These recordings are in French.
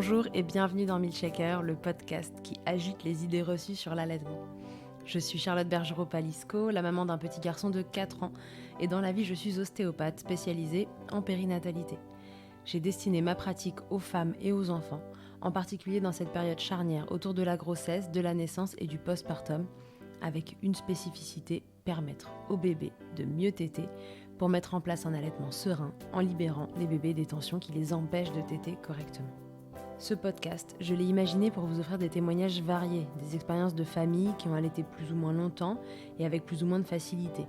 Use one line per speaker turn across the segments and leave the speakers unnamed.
Bonjour et bienvenue dans Milkshaker, le podcast qui agite les idées reçues sur l'allaitement. Je suis Charlotte Bergerot-Palisco, la maman d'un petit garçon de 4 ans, et dans la vie je suis ostéopathe spécialisée en périnatalité. J'ai destiné ma pratique aux femmes et aux enfants, en particulier dans cette période charnière autour de la grossesse, de la naissance et du postpartum, avec une spécificité, permettre aux bébés de mieux téter pour mettre en place un allaitement serein en libérant les bébés des tensions qui les empêchent de téter correctement. Ce podcast, je l'ai imaginé pour vous offrir des témoignages variés, des expériences de familles qui ont allaité plus ou moins longtemps et avec plus ou moins de facilité.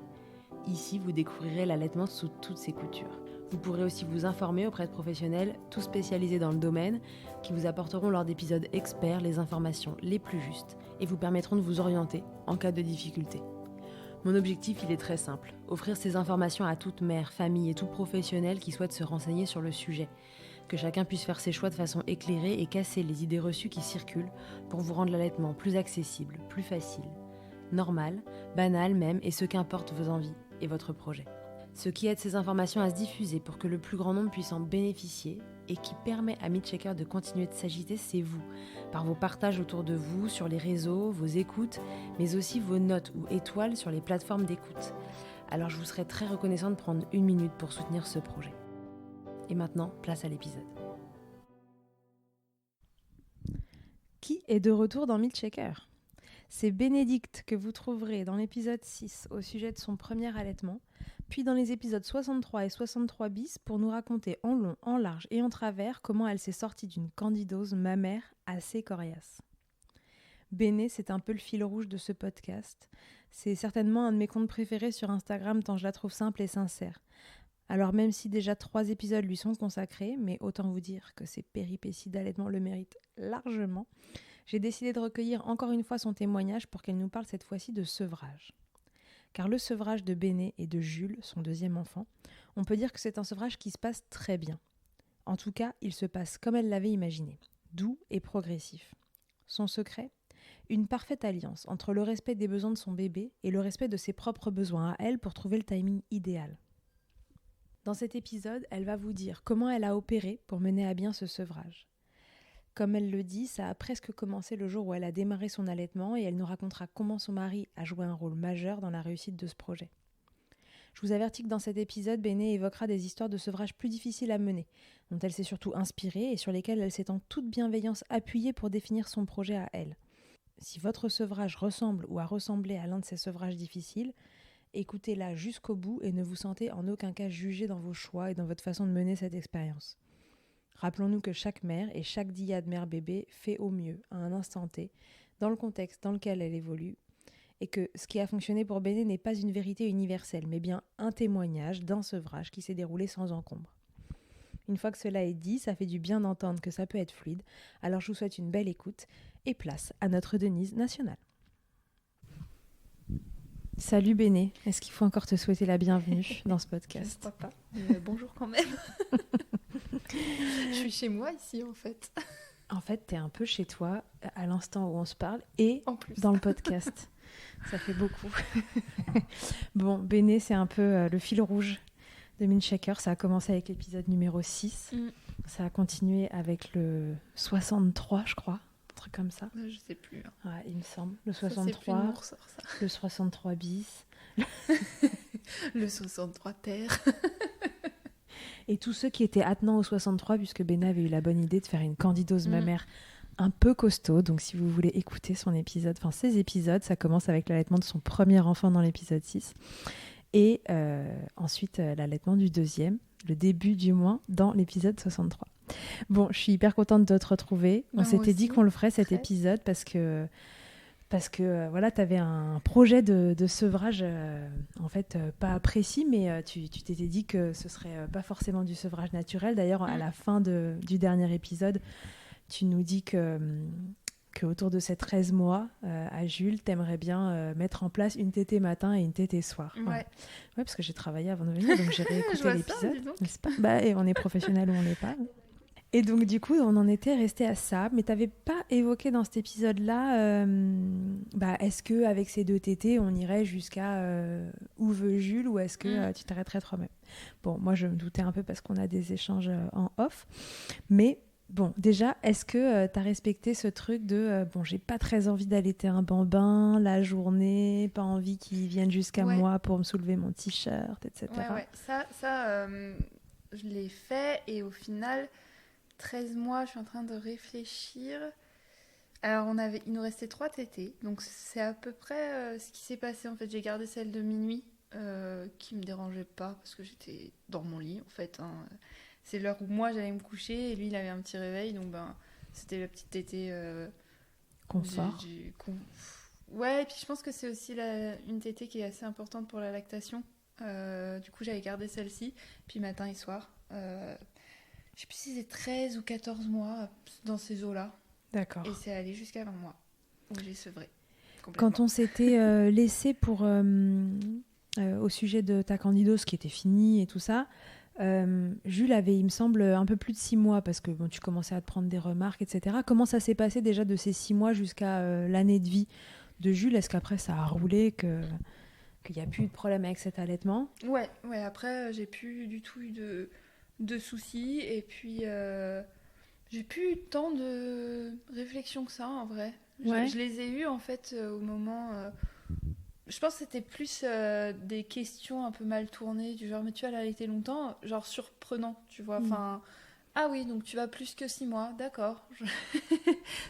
Ici, vous découvrirez l'allaitement sous toutes ses coutures. Vous pourrez aussi vous informer auprès de professionnels, tous spécialisés dans le domaine, qui vous apporteront lors d'épisodes experts les informations les plus justes et vous permettront de vous orienter en cas de difficulté. Mon objectif, il est très simple, offrir ces informations à toute mère, famille et tout professionnel qui souhaite se renseigner sur le sujet. Que chacun puisse faire ses choix de façon éclairée et casser les idées reçues qui circulent pour vous rendre l'allaitement plus accessible, plus facile, normal, banal même, et ce qu'importe vos envies et votre projet. Ce qui aide ces informations à se diffuser pour que le plus grand nombre puisse en bénéficier et qui permet à Milkshaker de continuer de s'agiter, c'est vous, par vos partages autour de vous, sur les réseaux, vos écoutes, mais aussi vos notes ou étoiles sur les plateformes d'écoute. Alors je vous serais très reconnaissante de prendre 1 minute pour soutenir ce projet. Et maintenant, place à l'épisode. Qui est de retour dans Milkshaker ? C'est Bénédicte que vous trouverez dans l'épisode 6 au sujet de son premier allaitement, puis dans les épisodes 63 et 63 bis pour nous raconter en long, en large et en travers comment elle s'est sortie d'une candidose mammaire assez coriace. Béné, c'est un peu le fil rouge de ce podcast. C'est certainement un de mes comptes préférés sur Instagram tant je la trouve simple et sincère. Alors même si déjà 3 épisodes lui sont consacrés, mais autant vous dire que ses péripéties d'allaitement le méritent largement, j'ai décidé de recueillir encore une fois son témoignage pour qu'elle nous parle cette fois-ci de sevrage. Car le sevrage de Béné et de Jules, son deuxième enfant, on peut dire que c'est un sevrage qui se passe très bien. En tout cas, il se passe comme elle l'avait imaginé, doux et progressif. Son secret ? Une parfaite alliance entre le respect des besoins de son bébé et le respect de ses propres besoins à elle pour trouver le timing idéal. Dans cet épisode, elle va vous dire comment elle a opéré pour mener à bien ce sevrage. Comme elle le dit, ça a presque commencé le jour où elle a démarré son allaitement et elle nous racontera comment son mari a joué un rôle majeur dans la réussite de ce projet. Je vous avertis que dans cet épisode, Béné évoquera des histoires de sevrage plus difficiles à mener, dont elle s'est surtout inspirée et sur lesquelles elle s'est en toute bienveillance appuyée pour définir son projet à elle. Si votre sevrage ressemble ou a ressemblé à l'un de ces sevrages difficiles, écoutez-la jusqu'au bout et ne vous sentez en aucun cas jugé dans vos choix et dans votre façon de mener cette expérience. Rappelons-nous que chaque mère et chaque dyade mère-bébé fait au mieux, à un instant T, dans le contexte dans lequel elle évolue, et que ce qui a fonctionné pour Béné n'est pas une vérité universelle, mais bien un témoignage d'un sevrage qui s'est déroulé sans encombre. Une fois que cela est dit, ça fait du bien d'entendre que ça peut être fluide, alors je vous souhaite une belle écoute et place à notre Denise nationale. Salut Béné, est-ce qu'il faut encore te souhaiter la bienvenue dans ce podcast ?
Je ne crois pas, bonjour quand même. Je suis chez moi ici en fait.
En fait, t'es un peu chez toi à l'instant où on se parle et
en plus
dans le podcast. Ça fait beaucoup. Bon, Béné, c'est un peu le fil rouge de Milkshaker. Ça a commencé avec l'épisode numéro 6. Ça a continué avec le 63, je crois. Un truc comme ça.
Je sais plus.
Ouais, il me semble. Le
Ça,
63,
c'est ressort, ça.
Le 63 bis.
Le 63 terre.
Et tous ceux qui étaient attenants au 63, puisque Béné avait eu la bonne idée de faire une candidose mammaire un peu costaud. Donc si vous voulez écouter son épisode, enfin ses épisodes, ça commence avec l'allaitement de son premier enfant dans l'épisode 6. Et ensuite l'allaitement du deuxième, le début du moins, dans l'épisode 63. Bon, je suis hyper contente de te retrouver. On s'était dit qu'on le ferait cet épisode parce que voilà, tu avais un projet de sevrage en fait pas précis, mais tu t'étais dit que ce serait pas forcément du sevrage naturel. D'ailleurs, à la fin du dernier épisode, tu nous dis que autour de ces 13 mois, à Jules, t'aimerais bien mettre en place une tétée matin et une tétée soir.
Ouais,
parce que j'ai travaillé avant de venir, donc j'ai réécouté l'épisode. N'est-ce pas ? Et on est professionnel ou on l'est pas. Et donc du coup, on en était resté à ça, mais t'avais pas évoqué dans cet épisode-là, est-ce qu'avec ces 2 tétés, on irait jusqu'à où veut Jules, ou est-ce que tu t'arrêterais toi-même ? Bon, moi je me doutais un peu parce qu'on a des échanges en off, mais Bon, déjà, est-ce que tu as respecté ce truc de bon, j'ai pas très envie d'allaiter un bambin la journée, pas envie qu'il vienne jusqu'à
Ouais,
moi pour me soulever mon t-shirt,
ouais,
etc.
ouais. Je l'ai fait et au final, 13 mois, je suis en train de réfléchir. Alors, il nous restait 3 tétées, donc c'est à peu près ce qui s'est passé. En fait, j'ai gardé celle de minuit, qui me dérangeait pas parce que j'étais dans mon lit, en fait, hein. C'est l'heure où moi j'allais me coucher et lui il avait un petit réveil, donc ben c'était la petite tétée.
Confort.
Ouais, et puis je pense que c'est aussi une tétée qui est assez importante pour la lactation. Du coup, j'avais gardé celle-ci, puis matin et soir. Je sais plus si c'est 13 ou 14 mois dans ces eaux-là.
D'accord.
Et c'est allé jusqu'à 20 mois où j'ai sevré complètement.
Quand on s'était laissé au sujet de ta candidose qui était finie et tout ça, Jules avait, il me semble, un peu plus de 6 mois parce que bon, tu commençais à te prendre des remarques, etc. Comment ça s'est passé déjà de ces 6 mois jusqu'à l'année de vie de Jules? Est-ce qu'après ça a roulé, qu'il n'y a plus eu de problème avec cet allaitement?
Ouais, ouais, après, j'ai plus du tout eu de soucis. Et puis, j'ai plus eu tant de réflexion que ça, en vrai.
Ouais.
Je les ai eues, en fait, au moment... je pense que c'était plus des questions un peu mal tournées, du genre, mais tu vas l'allaiter longtemps, genre surprenant, tu vois. Enfin, ah oui, donc tu vas plus que 6 mois, d'accord.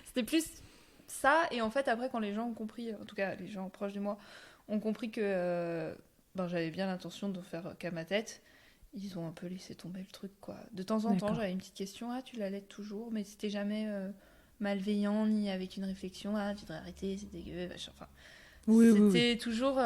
C'était plus ça, et en fait, après, quand les gens ont compris, en tout cas, les gens proches de moi, ont compris que ben, j'avais bien l'intention de faire qu'à ma tête, ils ont un peu laissé tomber le truc, quoi. De temps en temps,
D'accord.
j'avais une petite question, ah, tu l'allaites toujours, mais c'était jamais malveillant, ni avec une réflexion, ah, tu devrais arrêter, c'est dégueu, machin. Enfin,
Oui, oui, oui.
c'était toujours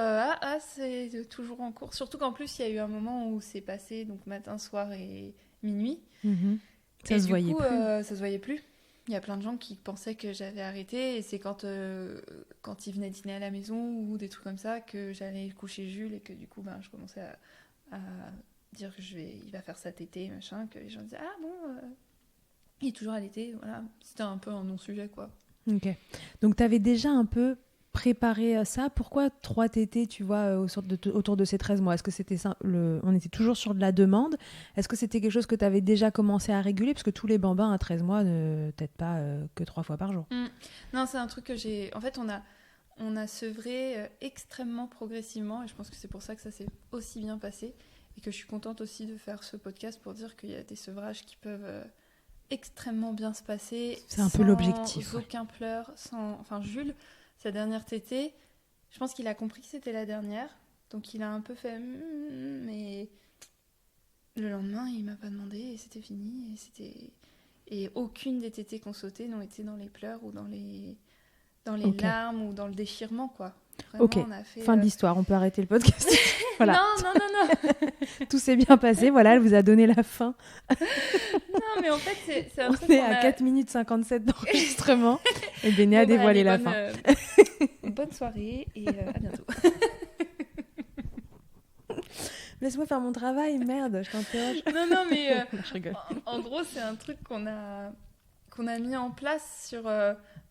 c'est toujours en cours. Surtout qu'en plus, il y a eu un moment où c'est passé, donc matin, soir et minuit.
Mhm. Ça
Et
se
du
voyait
coup,
plus.
ça se voyait plus. Il y a plein de gens qui pensaient que j'avais arrêté. Et c'est quand ils venaient dîner à la maison ou des trucs comme ça que j'allais coucher Jules et que du coup, ben, je commençais à dire que il va faire sa tétée, machin. Que les gens disaient, ah bon, il est toujours allaité. Voilà. C'était un peu un non-sujet, quoi.
Ok. Donc, tu avais déjà un peu préparé ça. Pourquoi 3 tétés, tu vois, autour de ces 13 mois? Est-ce que c'était ça, on était toujours sur de la demande? Est-ce que c'était quelque chose que tu avais déjà commencé à réguler? Parce que tous les bambins à 13 mois ne têtent pas que 3 fois par jour.
Non, c'est un truc que j'ai... En fait, on a sevré extrêmement progressivement et je pense que c'est pour ça que ça s'est aussi bien passé et que je suis contente aussi de faire ce podcast pour dire qu'il y a des sevrages qui peuvent extrêmement bien se passer.
C'est un peu l'objectif.
Sans aucun pleur, sans... Enfin, Jules, sa dernière tétée, je pense qu'il a compris que c'était la dernière. Donc il a un peu fait... mais le lendemain, il m'a pas demandé et c'était fini. Et aucune des tétées qu'on sautait n'ont été dans les pleurs ou dans les
Ok.
larmes ou dans le déchirement, quoi. Vraiment,
Ok,
on a fait...
fin de l'histoire, on peut arrêter le podcast. Voilà,
Non.
tout s'est bien passé, voilà, elle vous a donné la fin.
Non, mais en fait, c'est un
On
truc
est
qu'on
à
a...
4 minutes 57 d'enregistrement et Béné a
Bon, bah,
dévoilé
allez,
la fin.
bonne soirée et à bientôt.
Laisse-moi faire mon travail, merde, je t'interroge.
Non, mais
Je rigole.
en gros, c'est un truc qu'on a mis en place sur...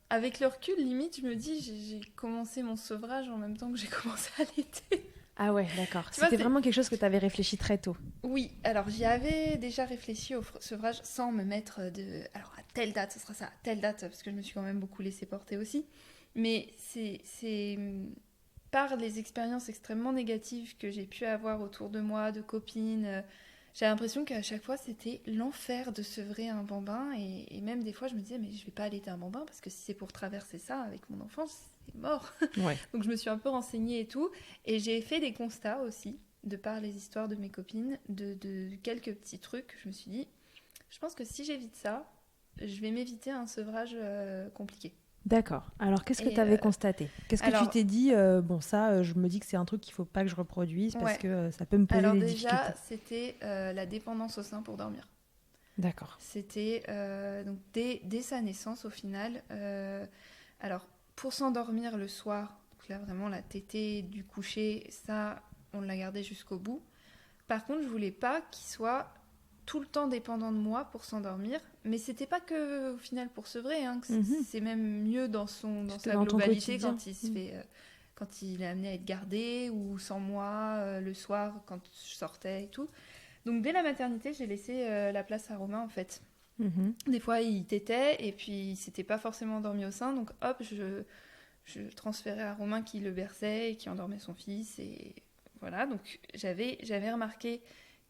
avec le recul, limite, je me dis, j'ai commencé mon sevrage en même temps que j'ai commencé à allaiter.
Ah ouais, d'accord.
Tu vois,
C'était vraiment quelque chose que tu avais réfléchi très tôt.
Oui, alors j'y avais déjà réfléchi au sevrage sans me mettre alors à telle date, ce sera ça, à telle date, parce que je me suis quand même beaucoup laissée porter aussi. Mais c'est par les expériences extrêmement négatives que j'ai pu avoir autour de moi, de copines, j'ai l'impression qu'à chaque fois c'était l'enfer de sevrer un bambin. Et même des fois je me disais, mais je vais pas allaiter un bambin parce que si c'est pour traverser ça avec mon enfant, c'est mort.
Ouais.
Donc je me suis un peu renseignée et tout. Et j'ai fait des constats aussi de par les histoires de mes copines, de quelques petits trucs. Je me suis dit, je pense que si j'évite ça, je vais m'éviter un sevrage compliqué.
D'accord. Alors, qu'est-ce que
Et,
tu avais constaté? Qu'est-ce que tu
alors-
t'es dit bon, ça, je me dis que c'est un truc qu'il faut pas que je reproduise parce
Ouais.
que ça peut me poser
Alors
des
déjà,
difficultés.
c'était la dépendance au sein pour dormir.
D'accord.
C'était donc dès sa naissance au final. Alors, pour s'endormir le soir, donc là vraiment la tétée du coucher, ça, on l'a gardé jusqu'au bout. Par contre, je voulais pas qu'il soit tout le temps dépendant de moi pour s'endormir, mais c'était pas que au final pour sevrer, hein, que c'est même mieux dans sa
dans ton
globalité
quotidien.
quand il se fait, quand il est amené à être gardé ou sans moi le soir quand je sortais et tout. Donc dès la maternité, j'ai laissé la place à Romain en fait. Des fois, il tétait et puis il s'était pas forcément endormi au sein. Donc hop, je transférais à Romain qui le berçait et qui endormait son fils. Et voilà, donc j'avais remarqué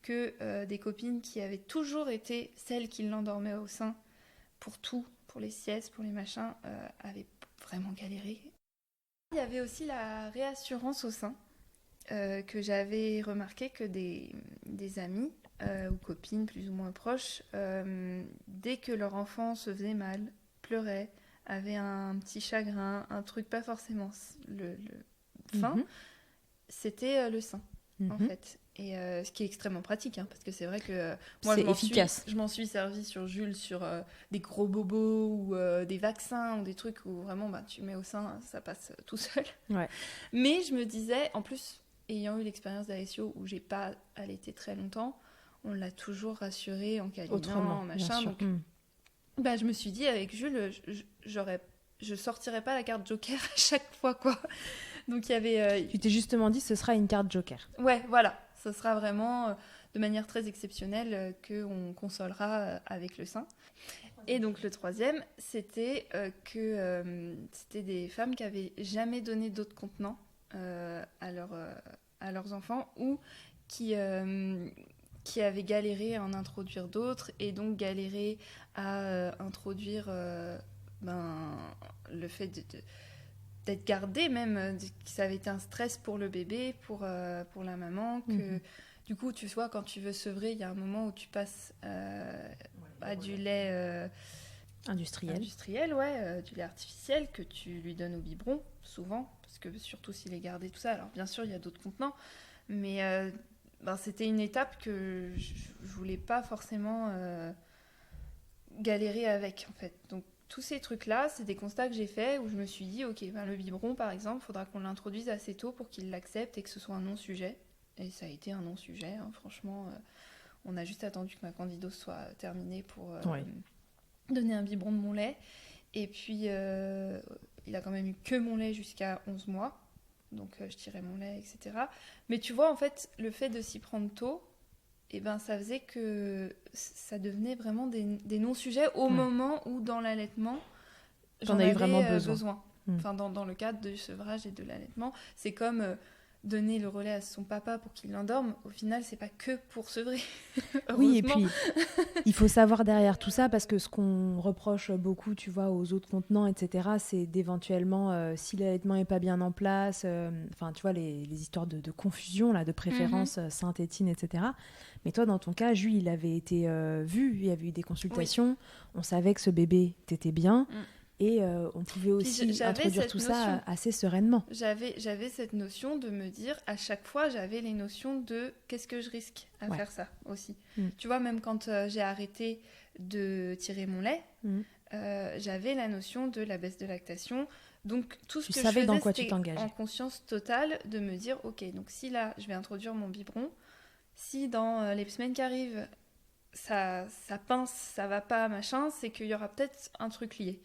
que des copines qui avaient toujours été celles qui l'endormaient au sein pour tout, pour les siestes, pour les machins, avaient vraiment galéré. Il y avait aussi la réassurance au sein, que j'avais remarqué que des amis ou copines plus ou moins proches, dès que leur enfant se faisait mal, pleurait, avait un petit chagrin, un truc pas forcément le fin, c'était le sein, en fait. Et ce qui est extrêmement pratique, hein, parce que c'est vrai que moi,
c'est efficace.
Je m'en suis servi sur Jules, sur des gros bobos ou des vaccins ou des trucs où vraiment tu mets au sein, ça passe tout seul.
Ouais.
Mais je me disais, en plus, ayant eu l'expérience d'ASIO où j'ai pas allaité très longtemps, on l'a toujours rassuré en câlinant,
autrement,
machin. Donc, je me suis dit, avec Jules, je sortirais pas la carte Joker à chaque fois, quoi. Donc il y avait.
Tu t'es justement dit, ce sera une carte Joker.
Ouais, voilà. Ce sera vraiment de manière très exceptionnelle qu'on consolera avec le sein. Et donc le troisième, c'était que c'était des femmes qui avaient jamais donné d'autres contenants à leurs enfants ou qui avaient galéré à en introduire d'autres et donc galéré à introduire le fait d'être gardé même, que ça avait été un stress pour le bébé, pour la maman, que du coup, tu vois, quand tu veux sevrer, il y a un moment où tu passes à du lait
industriel,
du lait artificiel que tu lui donnes au biberon, souvent, parce que surtout s'il est gardé, tout ça. Alors bien sûr, il y a d'autres contenants, mais c'était une étape que je voulais pas forcément galérer avec, en fait. Donc tous ces trucs-là, c'est des constats que j'ai faits où je me suis dit, ok, le biberon, par exemple, il faudra qu'on l'introduise assez tôt pour qu'il l'accepte et que ce soit un non-sujet. Et ça a été un non-sujet, hein, franchement. On a juste attendu que ma candidose soit terminée pour donner un biberon de mon lait. Et puis, il a quand même eu que mon lait jusqu'à 11 mois. Donc, je tirais mon lait, etc. Mais tu vois, en fait, le fait de s'y prendre tôt, ça faisait que ça devenait vraiment des non-sujets au moment où, dans l'allaitement, j'en avais vraiment besoin. Enfin, dans le cadre du sevrage et de l'allaitement, c'est comme donner le relais à son papa pour qu'il l'endorme. Au final, c'est pas que pour sevrer.
Oui, et puis il faut savoir derrière tout ça, parce que ce qu'on reproche beaucoup, tu vois, aux autres contenants, etc., c'est d'éventuellement, si l'allaitement est pas bien en place, tu vois, les histoires de confusion, là, de préférence synthétine, etc. Mais toi, dans ton cas, Jules, il avait été vu, il y avait eu des consultations, on savait que ce bébé t'était bien, et on pouvait aussi introduire tout ça assez sereinement.
J'avais cette notion de me dire, à chaque fois, j'avais les notions de qu'est-ce que je risque à faire ça aussi. Tu vois, même quand j'ai arrêté de tirer mon lait, j'avais la notion de la baisse de lactation. Donc tout ce que je faisais, c'était en conscience totale de me dire, ok, donc si là, je vais introduire mon biberon, si dans les semaines qui arrivent, ça pince, ça va pas, machin, c'est qu'il y aura peut-être un truc lié.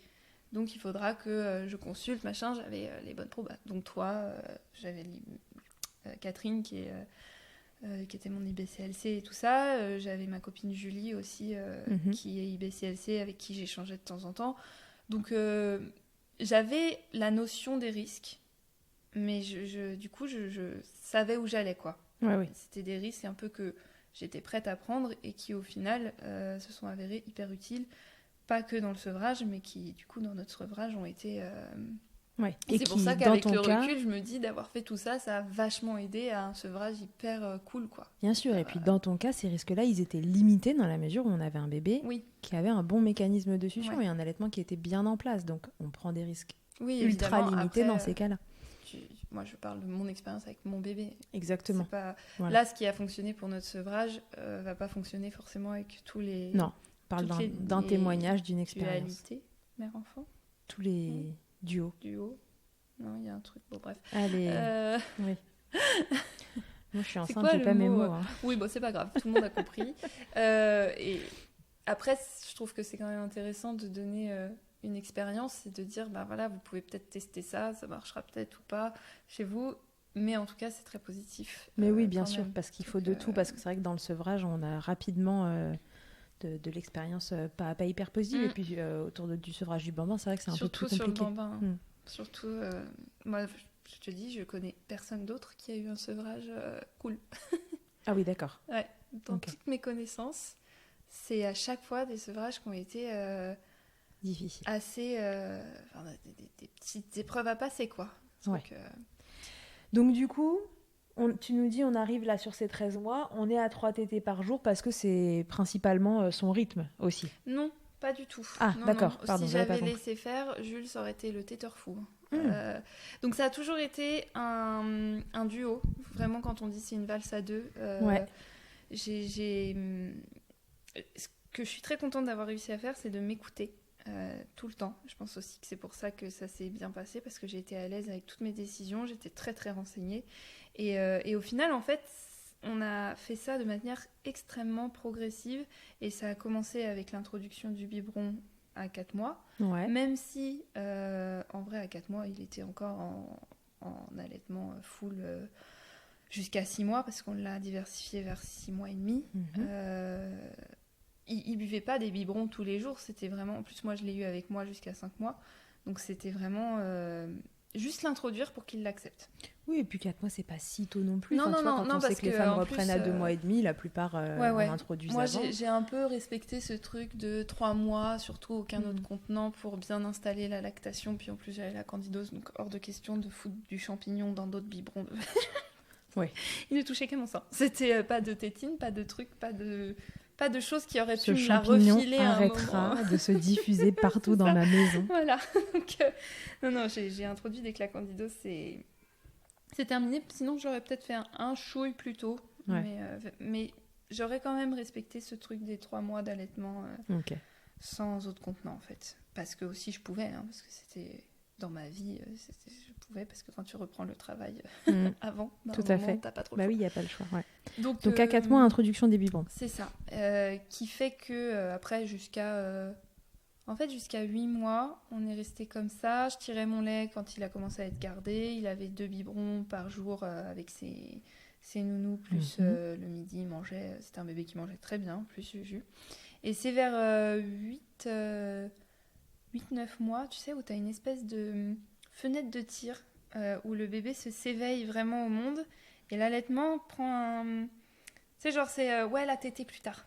Donc il faudra que je consulte, machin, j'avais les bonnes probas. Donc toi, j'avais Catherine qui était mon IBCLC et tout ça. J'avais ma copine Julie aussi qui est IBCLC, avec qui j'échangeais de temps en temps. Donc j'avais la notion des risques, mais du coup je savais où j'allais, quoi.
Ouais.
C'était des risques un peu que j'étais prête à prendre et qui au final se sont avérés hyper utiles. Pas que dans le sevrage, mais qui, du coup, dans notre sevrage, ont été... Et c'est pour ça qu'avec le recul, je me dis d'avoir fait tout ça, ça a vachement aidé à un sevrage hyper cool, quoi.
Bien sûr, et puis dans ton cas, ces risques-là, ils étaient limités dans la mesure où on avait un bébé qui avait un bon mécanisme de succion et un allaitement qui était bien en place. Donc, on prend des risques ultra limités dans ces cas-là.
Moi, je parle de mon expérience avec mon bébé.
Exactement.
Là, ce qui a fonctionné pour notre sevrage va pas fonctionner forcément avec tous les...
Non. Parle d'un témoignage, d'une expérience.
Dualité, mère-enfant.
Tous les duos.
Non, il y a un truc. Bon, bref.
Allez. Oui. Moi, je suis enceinte, j'ai pas mes mots. Hein.
Oui, bon, c'est pas grave. Tout le monde a compris. Et après, je trouve que c'est quand même intéressant de donner une expérience et de dire, voilà, vous pouvez peut-être tester ça, ça marchera peut-être ou pas chez vous. Mais en tout cas, c'est très positif.
Mais oui, bien sûr, parce qu'il faut de tout. Parce que c'est vrai que dans le sevrage, on a rapidement... de l'expérience pas hyper positive. Et puis autour du sevrage du bambin, c'est vrai que c'est un peu plus compliqué.
Surtout sur le bambin. Surtout, moi, je te dis, je connais personne d'autre qui a eu un sevrage cool.
Ah oui, d'accord.
Ouais, dans toutes mes connaissances, c'est à chaque fois des sevrages qui ont été
difficiles.
Assez... des petites épreuves à passer, quoi.
Ouais. Donc du coup... tu nous dis, on arrive là sur ces 13 mois, on est à 3 tétés par jour parce que c'est principalement son rythme aussi.
Non, pas du tout.
Ah,
non,
d'accord,
non.
pardon,
Si j'avais laissé faire, Jules, ça aurait été le téteur fou. Donc ça a toujours été un duo. Vraiment, quand on dit c'est une valse à deux, ce que je suis très contente d'avoir réussi à faire, c'est de m'écouter. Tout le temps. Je pense aussi que c'est pour ça que ça s'est bien passé, parce que j'ai été à l'aise avec toutes mes décisions, j'étais très très renseignée. Et au final, en fait, on a fait ça de manière extrêmement progressive, et ça a commencé avec l'introduction du biberon à 4 mois, même si, en vrai, à 4 mois, il était encore en allaitement full jusqu'à 6 mois, parce qu'on l'a diversifié vers 6 mois et demi. Il buvait pas des biberons tous les jours, c'était vraiment... En plus, moi, je l'ai eu avec moi jusqu'à 5 mois, donc c'était vraiment juste l'introduire pour qu'il l'accepte.
Oui, et puis 4 mois, c'est pas si tôt non plus.
Non,
quand on sait que les femmes reprennent à 2 mois et demi, la plupart en introduisent
moi,
avant.
Moi, j'ai un peu respecté ce truc de 3 mois, surtout aucun autre contenant, pour bien installer la lactation. Puis en plus, j'avais la candidose, donc hors de question de foutre du champignon dans d'autres biberons. Il ne touchait qu'à mon sang. C'était pas de tétine, pas de truc, pas de choses qui auraient pu me la refiler à un moment. Ce champignon
arrêtera de se diffuser partout dans ma maison.
Voilà. Donc, non, j'ai introduit dès que la candidose c'est terminé. Sinon, j'aurais peut-être fait un chouille plus tôt. Mais j'aurais quand même respecté ce truc des 3 mois d'allaitement sans autre contenant, en fait. Parce que aussi, je pouvais, parce que c'était... Dans ma vie, je pouvais, parce que quand tu reprends le travail avant,
tout à fait.
T'as pas trop le choix.
Oui, il n'y a pas le choix. Donc à 4 mois, introduction des biberons.
C'est ça. Qui fait que après, jusqu'à 8 mois, on est resté comme ça. Je tirais mon lait quand il a commencé à être gardé. Il avait 2 biberons par jour avec ses nounous, plus le midi, il mangeait. C'était un bébé qui mangeait très bien, plus Juju. Et c'est vers 8-9 mois, tu sais, où tu as une espèce de fenêtre de tir où le bébé s'éveille vraiment au monde, et l'allaitement prend un... Tu sais, genre, c'est la tétée plus tard.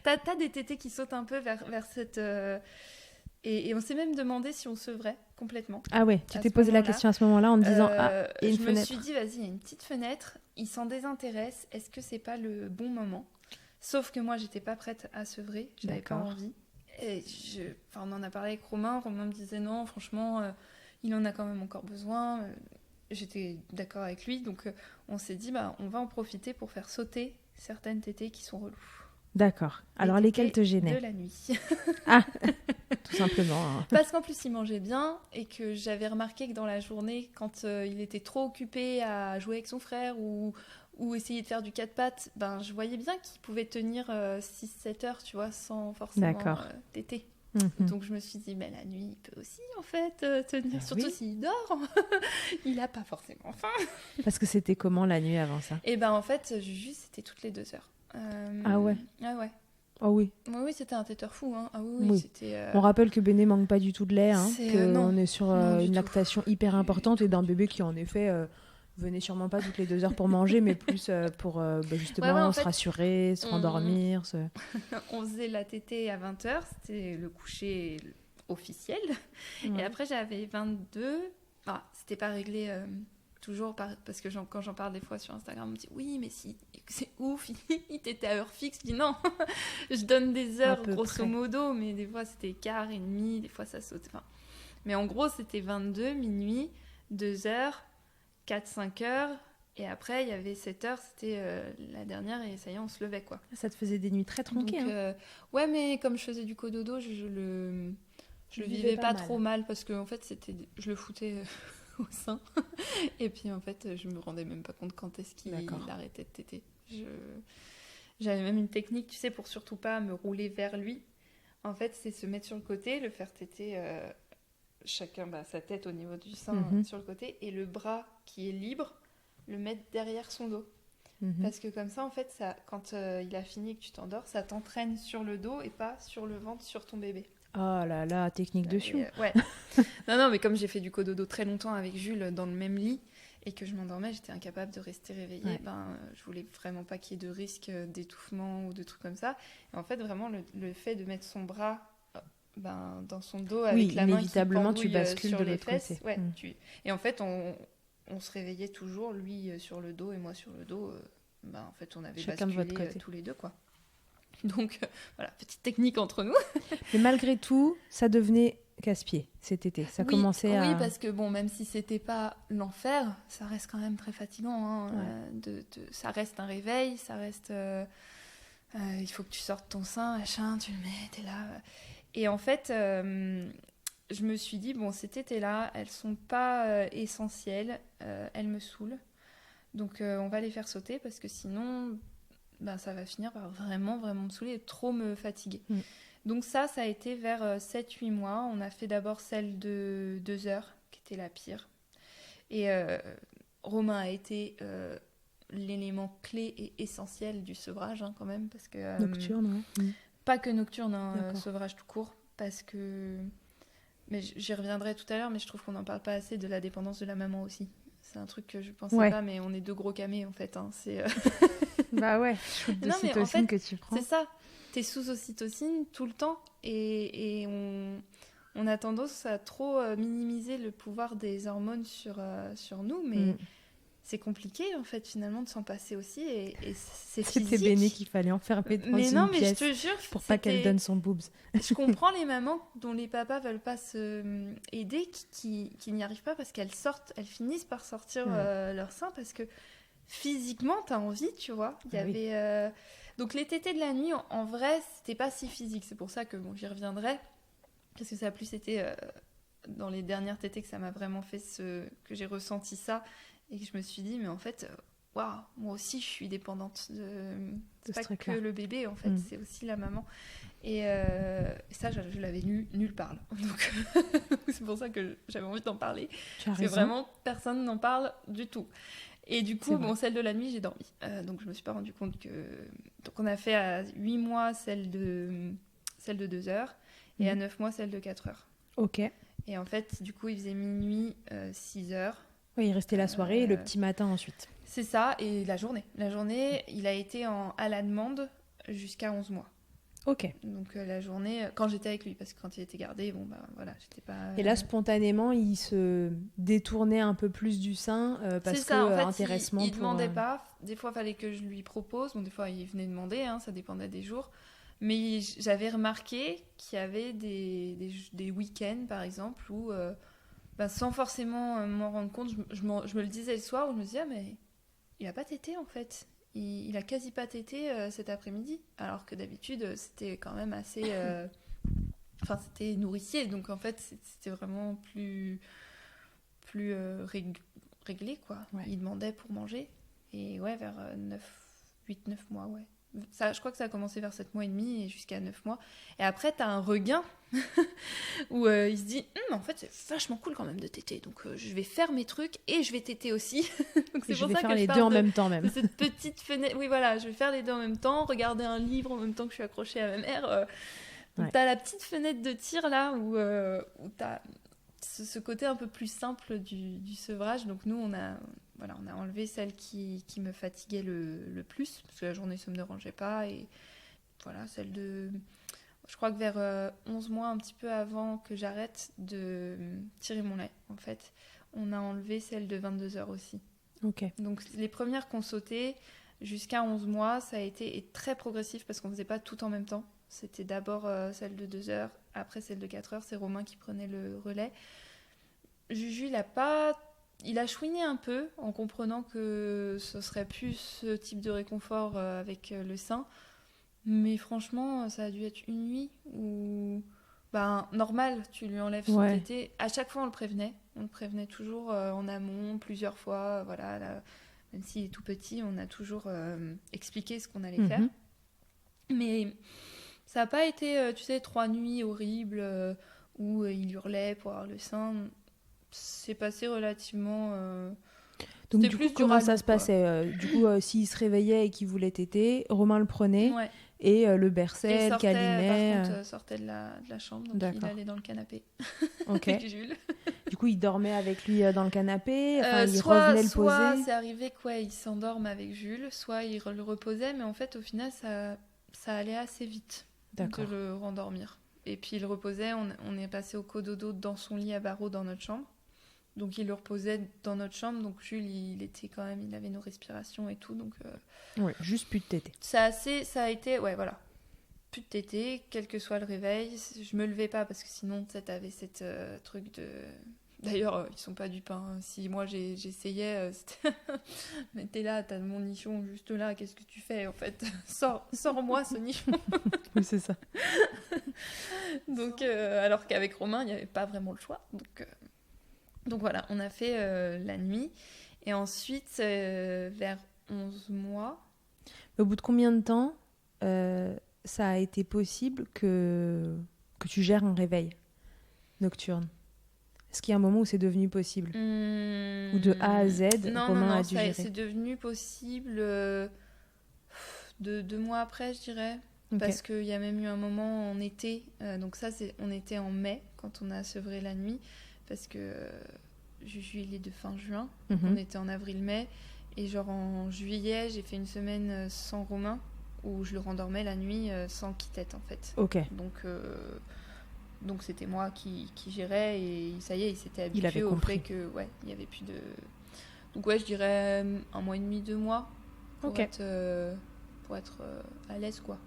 T'as des tétées qui sautent un peu vers cette... Et on s'est même demandé si on sevrait complètement.
Ah ouais, tu t'es posé la question à ce moment-là en te disant il y a une fenêtre.
Je me suis dit, vas-y, il y a une petite fenêtre, il s'en désintéresse, est-ce que c'est pas le bon moment? Sauf que moi, j'étais pas prête à sevrer, j'avais pas envie. Et on en a parlé avec Romain me disait non, franchement, il en a quand même encore besoin. J'étais d'accord avec lui, donc on s'est dit, on va en profiter pour faire sauter certaines tétées qui sont reloues.
D'accord. Alors lesquelles te gênaient?
De la nuit.
Tout simplement.
Parce qu'en plus, il mangeait bien, et que j'avais remarqué que dans la journée, quand il était trop occupé à jouer avec son frère ou essayer de faire du 4 pattes, je voyais bien qu'il pouvait tenir 6-7 heures, tu vois, sans forcément téter. Donc je me suis dit, la nuit, il peut aussi, en fait, tenir, surtout s'il dort. Il n'a pas forcément faim.
Parce que c'était comment la nuit avant ça?
Et en fait, Juju, c'était toutes les 2 heures.
Ah ouais?
Ah ouais.
Oh oui.
Oui, c'était un téteur fou. Hein. Ah oui. C'était,
On rappelle que Béné manque pas du tout de lait, qu'on est sur une lactation hyper importante, et d'un bébé qui, en effet... venait sûrement pas toutes les 2 heures pour manger, mais plus pour justement se rassurer, se rendormir.
On faisait la tétée à 20h, c'était le coucher officiel. Et après, j'avais 22. C'était pas réglé toujours, parce que quand j'en parle des fois sur Instagram, on me dit oui, mais si, c'est ouf, il t'était à heure fixe. Je dis non, je donne des heures grosso modo, mais des fois c'était quart et demi, des fois ça saute. Mais en gros, c'était 22, minuit, 2 heures. 4-5 heures, et après il y avait 7 heures, c'était la dernière, et ça y est, on se levait, quoi.
Ça te faisait des nuits très tronquées.
Donc, ouais, mais comme je faisais du cododo, je le vivais pas trop mal, parce que en fait je le foutais au sein, et puis en fait je me rendais même pas compte quand est-ce qu'il arrêtait de téter. J'avais même une technique, tu sais, pour surtout pas me rouler vers lui. En fait, c'est se mettre sur le côté, le faire téter chacun sa tête au niveau du sein sur le côté, et le bras qui est libre, le mettre derrière son dos. Parce que comme ça, en fait, ça, quand il a fini et que tu t'endors, ça t'entraîne sur le dos et pas sur le ventre, sur ton bébé.
Oh là là, technique de chou.
Ouais. Non, mais comme j'ai fait du cododo très longtemps avec Jules dans le même lit et que je m'endormais, j'étais incapable de rester réveillée.
Ouais.
Je voulais vraiment pas qu'il y ait de risque d'étouffement ou de trucs comme ça. Et en fait, vraiment, le fait de mettre son bras dans son dos avec la main qui
inévitablement, tu
pendouille
bascules
sur
de
les
l'autre
fesses.
côté.
Et en fait, on se réveillait toujours, lui sur le dos et moi sur le dos. En fait, on avait
Chacun de votre
basculé
côté.
tous les deux, quoi. Donc, voilà, petite technique entre nous.
Mais malgré tout, ça devenait casse-pied cet été. Ça commençait à...
Oui, parce que bon, même si c'était pas l'enfer, ça reste quand même très fatigant. Ça reste un réveil, ça reste... il faut que tu sortes ton sein, machin, tu le mets, t'es là. Et en fait, je me suis dit, bon, cet été-là, elles sont pas essentielles, elles me saoulent. Donc, on va les faire sauter parce que sinon... ça va finir par vraiment me saouler et trop me fatiguer. Donc ça a été vers 7-8 mois. On a fait d'abord celle de 2 heures, qui était la pire. Et Romain a été l'élément clé et essentiel du sevrage, quand même. Parce que,
nocturne,
Pas que nocturne, sevrage tout court. Parce que... Mais j'y reviendrai tout à l'heure, mais je trouve qu'on n'en parle pas assez de la dépendance de la maman aussi. C'est un truc que je pensais pas, mais on est deux gros camés, en fait. C'est...
Bah ouais, shoot de cytocine que tu prends.
C'est ça, t'es sous ocytocine tout le temps et on a tendance à trop minimiser le pouvoir des hormones sur nous, mais c'est compliqué en fait finalement de s'en passer aussi et c'est physique.
C'était Béné qu'il fallait enfermer dans une pièce
je te jure,
pour pas qu'elle donne son boobs.
Je comprends les mamans dont les papas veulent pas se aider, qui n'y arrivent pas parce qu'elles finissent par sortir leur sein parce que physiquement, t'as envie, tu vois. Il y avait... Donc, les tétés de la nuit, en vrai, c'était pas si physique. C'est pour ça que j'y reviendrai. Parce que ça a plus été dans les dernières tétés que ça m'a vraiment fait que j'ai ressenti ça. Et que je me suis dit, mais en fait, waouh, moi aussi, je suis dépendante de... C'est pas que le bébé, en fait. C'est aussi la maman. Et ça, je l'avais nulle part. Là. Donc, c'est pour ça que j'avais envie d'en parler. Parce que vraiment, personne n'en parle du tout. Et du coup, celle de la nuit, j'ai dormi. Donc, je me suis pas rendu compte que... Donc, on a fait à 8 mois celle de 2 heures et à 9 mois celle de 4 heures.
Ok.
Et en fait, du coup, il faisait minuit, 6 heures.
Oui, il restait la soirée et le petit matin ensuite.
C'est ça, et la journée. La journée, il a été à la demande jusqu'à 11 mois.
Ok.
Donc la journée, quand j'étais avec lui, parce que quand il était gardé, voilà, j'étais pas...
Et là, spontanément, il se détournait un peu plus du sein parce
c'est ça,
que
en fait,
intéressement
il
pour...
demandait pas. Des fois, il fallait que je lui propose. Bon, des fois, il venait demander, ça dépendait des jours. Mais j'avais remarqué qu'il y avait des week-ends, par exemple, où, sans forcément m'en rendre compte, je me le disais le soir, où je me disais, mais il a pas tété, en fait. Il a quasi pas tété cet après-midi, alors que d'habitude c'était quand même assez c'était nourricier, donc en fait c'était vraiment plus réglé quoi. Il demandait pour manger et vers 8-9 mois ça, je crois que ça a commencé vers 7 mois et demi et jusqu'à 9 mois. Et après, t'as un regain où il se dit en fait, c'est vachement cool quand même de téter. Donc, je vais faire mes trucs et je vais téter aussi. Donc, c'est
je
pour
vais
ça
faire
que
les deux en même temps, même.
Cette petite fenêtre. Oui, voilà, je vais faire les deux en même temps, regarder un livre en même temps que je suis accrochée à ma mère. Donc, t'as la petite fenêtre de tir là où t'as ce côté un peu plus simple du sevrage. Donc, nous, on a enlevé celle qui me fatiguait le plus, parce que la journée, ça ne me dérangeait pas. Et voilà, celle de... Je crois que vers 11 mois, un petit peu avant que j'arrête de tirer mon lait, en fait, on a enlevé celle de 22 heures aussi.
Ok.
Donc, les premières qu'on sautait jusqu'à 11 mois, ça a été très progressif, parce qu'on ne faisait pas tout en même temps. C'était d'abord celle de 2 heures, après celle de 4 heures, c'est Romain qui prenait le relais. Juju, il a chouiné un peu en comprenant que ce serait plus ce type de réconfort avec le sein. Mais franchement, ça a dû être une nuit où, normal, tu lui enlèves son tété. À chaque fois, on le prévenait. On le prévenait toujours en amont, plusieurs fois. Voilà, là, même s'il est tout petit, on a toujours expliqué ce qu'on allait faire. Mais ça n'a pas été, 3 nuits horribles où il hurlait pour avoir le sein. C'est passé relativement
Donc
C'était
du coup,
plus
comment ça
durable,
se
quoi.
passait Du coup, s'il se réveillait et qu'il voulait téter, Romain le prenait
Ouais.
et le
Et il
berçait, le
sortait, par
câlinait.
contre, sortait de la chambre, donc il
D'accord.
allait dans le canapé
Ok.
avec Jules.
Du coup, il dormait avec lui dans le canapé. Enfin, il
Soit,
revenait le poser.
c'est arrivé qu'il s'endorme avec Jules, soit il le reposait, mais en fait, au final, ça allait assez vite de
D'accord.
le rendormir. Et puis il le reposait, on est passé au cododo dans son lit à barreaux dans notre chambre. Donc il le reposait dans notre chambre, donc Jules, il était quand même, il avait nos respirations et tout, donc
Ouais, juste plus de téter.
ça a été, ouais, voilà. Plus de tété, quel que soit le réveil. Je me levais pas parce que sinon, tu sais, t'avais cette truc de. D'ailleurs, ils sont pas dupes. Hein. Si moi j'essayais, c'était. Mais t'es là, t'as mon nichon juste là, qu'est-ce que tu fais en fait? Sors-moi ce nichon.
Oui, c'est ça.
Donc, alors qu'avec Romain, il n'y avait pas vraiment le choix. Donc voilà, on a fait la nuit. Et ensuite, vers 11 mois.
Au bout de combien de temps ça a été possible que tu gères un réveil nocturne? Est-ce qu'il y a un moment où c'est devenu possible? Ou de A à Z, Romain a dû gérer?
C'est devenu possible de 2 mois après, je dirais.
Ok.
Parce qu'il y a même eu un moment en été. Donc ça, on était en mai quand on a sevré la nuit. Parce que Juju, il est de fin juin. Donc on était en avril-mai. Et genre en juillet, j'ai fait une semaine sans Romain. Où je le rendormais la nuit sans qu'il tète en fait.
Ok.
Donc c'était moi qui gérais et ça y est, il s'était
Il avait
habitué au
compris.
fait que ouais, il y avait plus de. Donc ouais, je dirais 1 mois et demi, 2 mois pour
Ok.
être à l'aise quoi.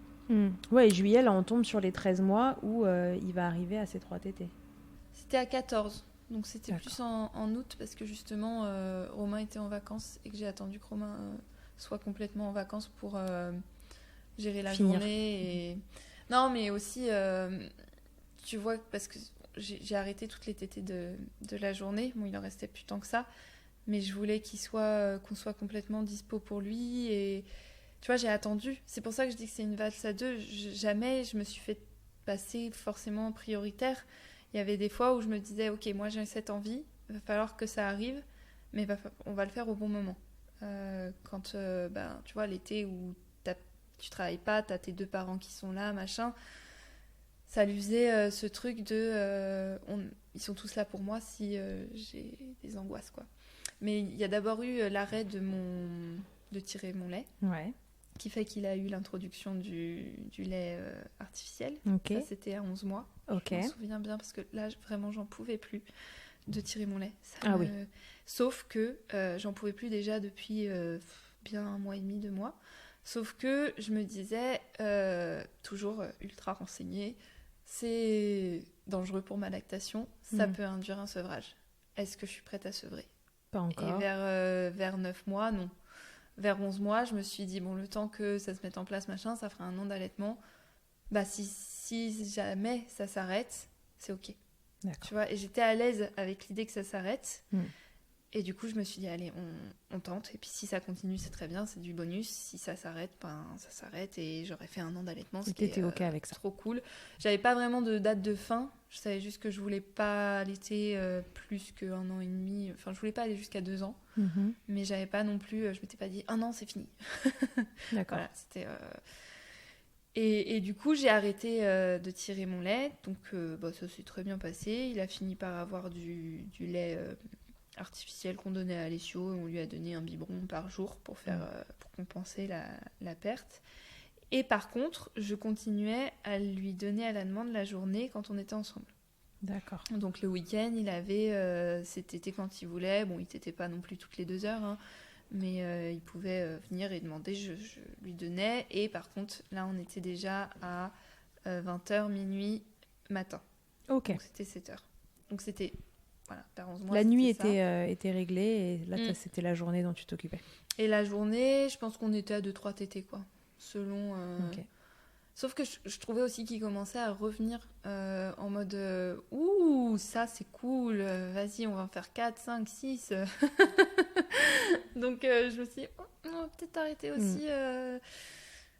Ouais, et juillet, là, on tombe sur les 13 mois où il va arriver à ses 3 tétés.
C'était à 14, donc c'était
D'accord.
plus en août parce que justement Romain était en vacances et que j'ai attendu que Romain soit complètement en vacances pour gérer la
Finir.
journée et non mais aussi tu vois parce que j'ai arrêté toutes les tétées de la journée, bon il en restait plus tant que ça, mais je voulais qu'on soit complètement dispo pour lui et tu vois j'ai attendu, c'est pour ça que je dis que c'est une valse à deux. Jamais je me suis fait passer forcément prioritaire. Il y avait des fois où je me disais ok moi j'ai cette envie, il va falloir que ça arrive, mais on va le faire au bon moment. Quand tu vois l'été où tu travailles pas, t'as tes 2 parents qui sont là, machin. Ça lui faisait ce truc de... ils sont tous là pour moi si j'ai des angoisses, quoi. Mais il y a d'abord eu l'arrêt de tirer mon lait,
Ouais.
qui fait qu'il a eu l'introduction du lait artificiel.
Ok.
Ça, c'était à 11 mois.
Ok.
Je m'en souviens bien parce que là, vraiment, j'en pouvais plus de tirer mon lait.
Oui.
Sauf que j'en pouvais plus déjà depuis bien 1 mois et demi, 2 mois. Sauf que je me disais, toujours ultra renseignée, c'est dangereux pour ma lactation, ça peut induire un sevrage. Est-ce que je suis prête à sevrer?
Pas encore.
Et vers 9 mois, non. Vers 11 mois, je me suis dit, bon, le temps que ça se mette en place, machin, ça fera 1 an d'allaitement. Bah, si jamais ça s'arrête, c'est ok.
D'accord.
Tu vois, et j'étais à l'aise avec l'idée que ça s'arrête. Et du coup, je me suis dit, allez, on tente. Et puis si ça continue, c'est très bien, c'est du bonus. Si ça s'arrête, ben ça s'arrête. Et j'aurais fait 1 an d'allaitement.
Et t'étais ok avec ça?
Trop cool. J'avais pas vraiment de date de fin. Je savais juste que je voulais pas allaiter plus qu'1 an et demi. Enfin, je voulais pas aller jusqu'à 2 ans. Mais j'avais pas non plus, je m'étais pas dit, 1 an, c'est fini.
D'accord.
Voilà, c'était... Et du coup, j'ai arrêté de tirer mon lait. Donc, ça s'est très bien passé. Il a fini par avoir du lait artificiel qu'on donnait à Alessio. On lui a donné un biberon par jour pour compenser la perte. Et par contre, je continuais à lui donner à la demande la journée quand on était ensemble.
D'accord.
Donc, le week-end, il avait cet été quand il voulait. Bon, il t'était pas non plus toutes les 2 heures, hein. Mais il pouvait venir et demander, je lui donnais. Et par contre, là, on était déjà à 20h, minuit, matin.
Ok.
Donc, c'était 7h. Donc, c'était, voilà, vers 11 mois.
La nuit était réglée et là, c'était la journée dont tu t'occupais.
Et la journée, je pense qu'on était à 2-3 tétés, quoi. Selon...
Ok.
Sauf que je trouvais aussi qu'il commençait à revenir en mode ouh, ça c'est cool, vas-y, on va en faire 4, 5, 6. Donc je me suis dit, on va peut-être arrêter aussi.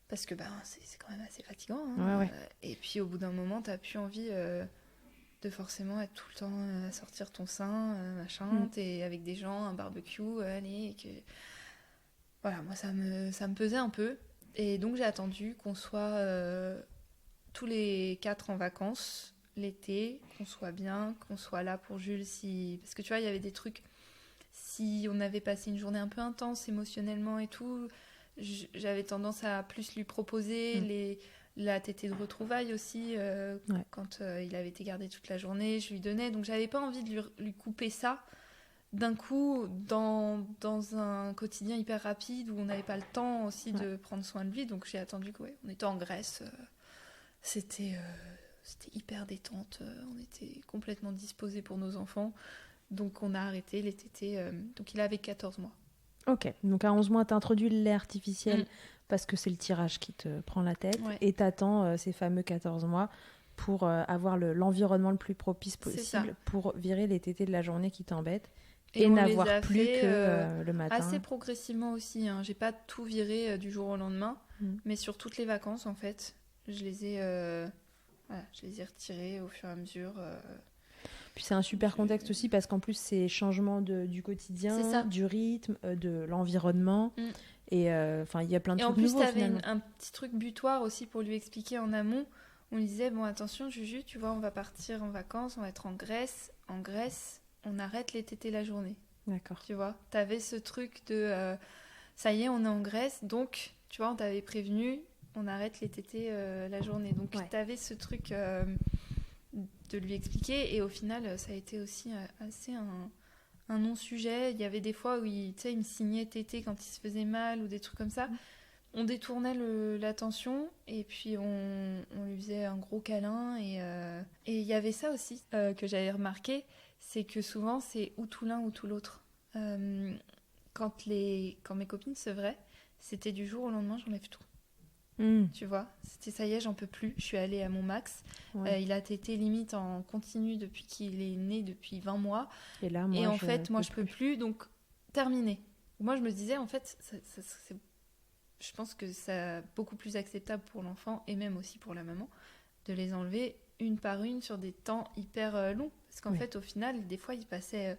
Parce que c'est quand même assez fatigant. Hein.
Ouais.
Et puis au bout d'un moment, t'as plus envie de de forcément être tout le temps à sortir ton sein, machin, t'es avec des gens, un barbecue, allez, et que... Voilà, moi ça me pesait un peu. Et donc j'ai attendu qu'on soit tous les 4 en vacances l'été, qu'on soit bien, qu'on soit là pour Jules si... Parce que tu vois, il y avait des trucs, si on avait passé une journée un peu intense émotionnellement et tout, j'avais tendance à plus lui proposer la tétée de retrouvailles aussi, quand il avait été gardé toute la journée, je lui donnais. Donc j'avais pas envie de lui couper ça d'un coup dans un quotidien hyper rapide où on n'avait pas le temps aussi de prendre soin de lui. Donc j'ai attendu qu'on était en Grèce. C'était hyper détente. On était complètement disposés pour nos enfants. Donc on a arrêté les tétés. Donc il avait 14 mois.
Ok, donc à 11 mois, tu as introduit le lait artificiel parce que c'est le tirage qui te prend la tête et tu attends ces fameux 14 mois pour avoir l'environnement le plus propice possible pour virer les tétés de la journée qui t'embêtent. Et n'avoir plus que le matin.
Assez progressivement aussi. J'ai pas tout viré du jour au lendemain, mais sur toutes les vacances, en fait, je les ai retirés au fur et à mesure.
Puis c'est un super contexte aussi parce qu'en plus, c'est changement du quotidien, du rythme, de l'environnement. Et il y a plein de trucs nouveaux.
Et en plus, t'avais un petit truc butoir aussi pour lui expliquer en amont. On lui disait, bon, attention, Juju, tu vois, on va partir en vacances, on va être en Grèce. En Grèce, on arrête les tétés la journée.
D'accord.
Tu vois, t'avais ce truc de ça y est, on est en Grèce, donc tu vois, on t'avait prévenu, on arrête les tétés la journée. Donc t'avais ce truc de lui expliquer, et au final, ça a été aussi assez un non-sujet. Il y avait des fois où il me signait tété quand il se faisait mal ou des trucs comme ça. On détournait l'attention et puis on lui faisait un gros câlin. Et il y avait ça aussi que j'avais remarqué, c'est que souvent c'est ou tout l'un ou tout l'autre. Quand mes copines sevraient, c'était du jour au lendemain, j'enlève tout. Tu vois, c'était ça y est, j'en peux plus, je suis allée à mon max. Il a tété limite en continu depuis qu'il est né, depuis 20 mois.
Et là, moi,
je peux plus, donc terminé. Moi, je me disais, en fait, je pense que c'est beaucoup plus acceptable pour l'enfant et même aussi pour la maman de les enlever une par une sur des temps hyper longs. Parce qu'en fait, au final, des fois, il passait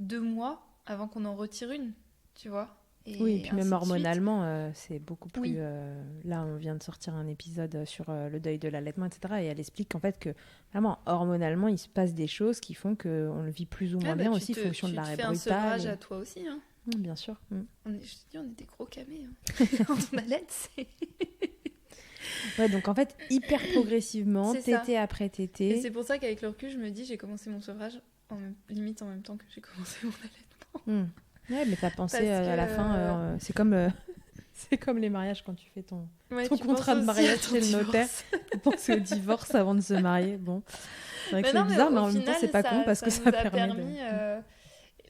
2 mois avant qu'on en retire une, tu vois.
Et puis même hormonalement, c'est beaucoup plus... là, on vient de sortir un épisode sur le deuil de l'allaitement, etc. Et elle explique qu'en fait, que vraiment, hormonalement, il se passe des choses qui font qu'on le vit plus ou moins bien aussi, fonction de l'arrêt brutal.
Tu fais un sevrage à toi aussi, hein.
Bien sûr.
Je te dis, on est des gros camés. Hein. Quand on allait, c'est...
Ouais, donc en fait, hyper progressivement, tété après tété.
Et c'est pour ça qu'avec le recul, je me dis, j'ai commencé mon sevrage limite en même temps que j'ai commencé mon allaitement.
Ouais, mais t'as pensé à la fin, c'est comme les mariages quand tu fais ton contrat de mariage chez le notaire. Tu penses au divorce avant de se marier. Bon, c'est vrai que c'est bizarre, mais en même temps, c'est pas con parce que ça permet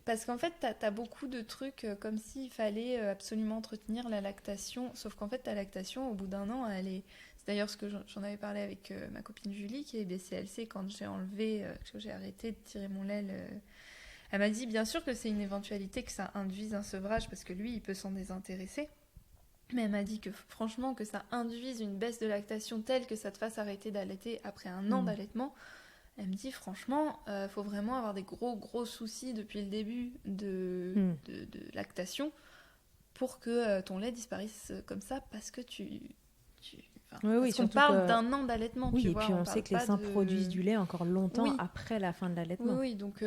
Parce qu'en fait, t'as beaucoup de trucs comme s'il fallait absolument entretenir la lactation. Sauf qu'en fait, ta lactation, au bout d'un an, elle est... C'est d'ailleurs ce que j'en avais parlé avec ma copine Julie, qui est BCLC, quand j'ai que j'ai arrêté de tirer mon lait. Elle m'a dit, bien sûr que c'est une éventualité que ça induise un sevrage, parce que lui, il peut s'en désintéresser. Mais elle m'a dit que franchement, que ça induise une baisse de lactation telle que ça te fasse arrêter d'allaiter après un an d'allaitement. Elle me dit, franchement, faut vraiment avoir des gros soucis depuis le début de lactation pour que ton lait disparaisse comme ça, parce que parce qu'on parle d'un an d'allaitement.
Oui, et puis on sait que les seins produisent du lait encore longtemps après la fin de l'allaitement.
Oui, donc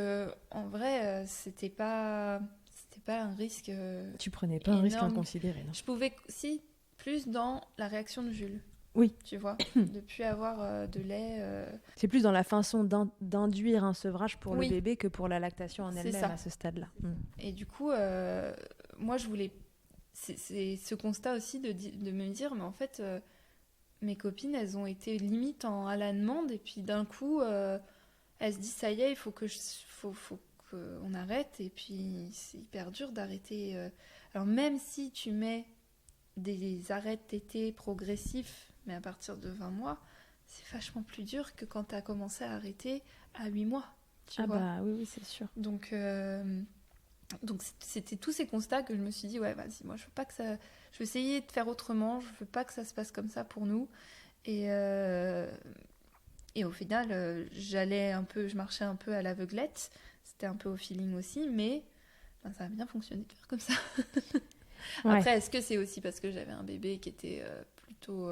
en vrai, c'était pas un risque.
Tu prenais pas
énorme.
Un risque inconsidéré, non ?
Je pouvais, plus dans la réaction de Jules.
Oui.
Tu vois, de plus avoir de lait.
C'est plus dans la façon d'induire un sevrage pour le bébé que pour la lactation en elle-même à ce stade-là.
Et du coup, moi, je voulais... C'est ce constat aussi de me dire, mais en fait, mes copines, elles ont été limite à la demande, et puis d'un coup, elles se disent, ça y est, il faut qu'on arrête, et puis c'est hyper dur d'arrêter. Alors même si tu mets des arrêts de tétés progressifs, mais à partir de 20 mois, c'est vachement plus dur que quand tu as commencé à arrêter à 8 mois. Tu vois.
Bah oui, c'est sûr.
Donc c'était tous ces constats que je me suis dit, ouais, vas-y, moi je veux pas que ça... Je vais essayer de faire autrement, je veux pas que ça se passe comme ça pour nous. Et Et au final, je marchais un peu à l'aveuglette. C'était un peu au feeling aussi, mais ça a bien fonctionné de faire comme ça.
Ouais.
Après, est-ce que c'est aussi parce que j'avais un bébé qui était plutôt...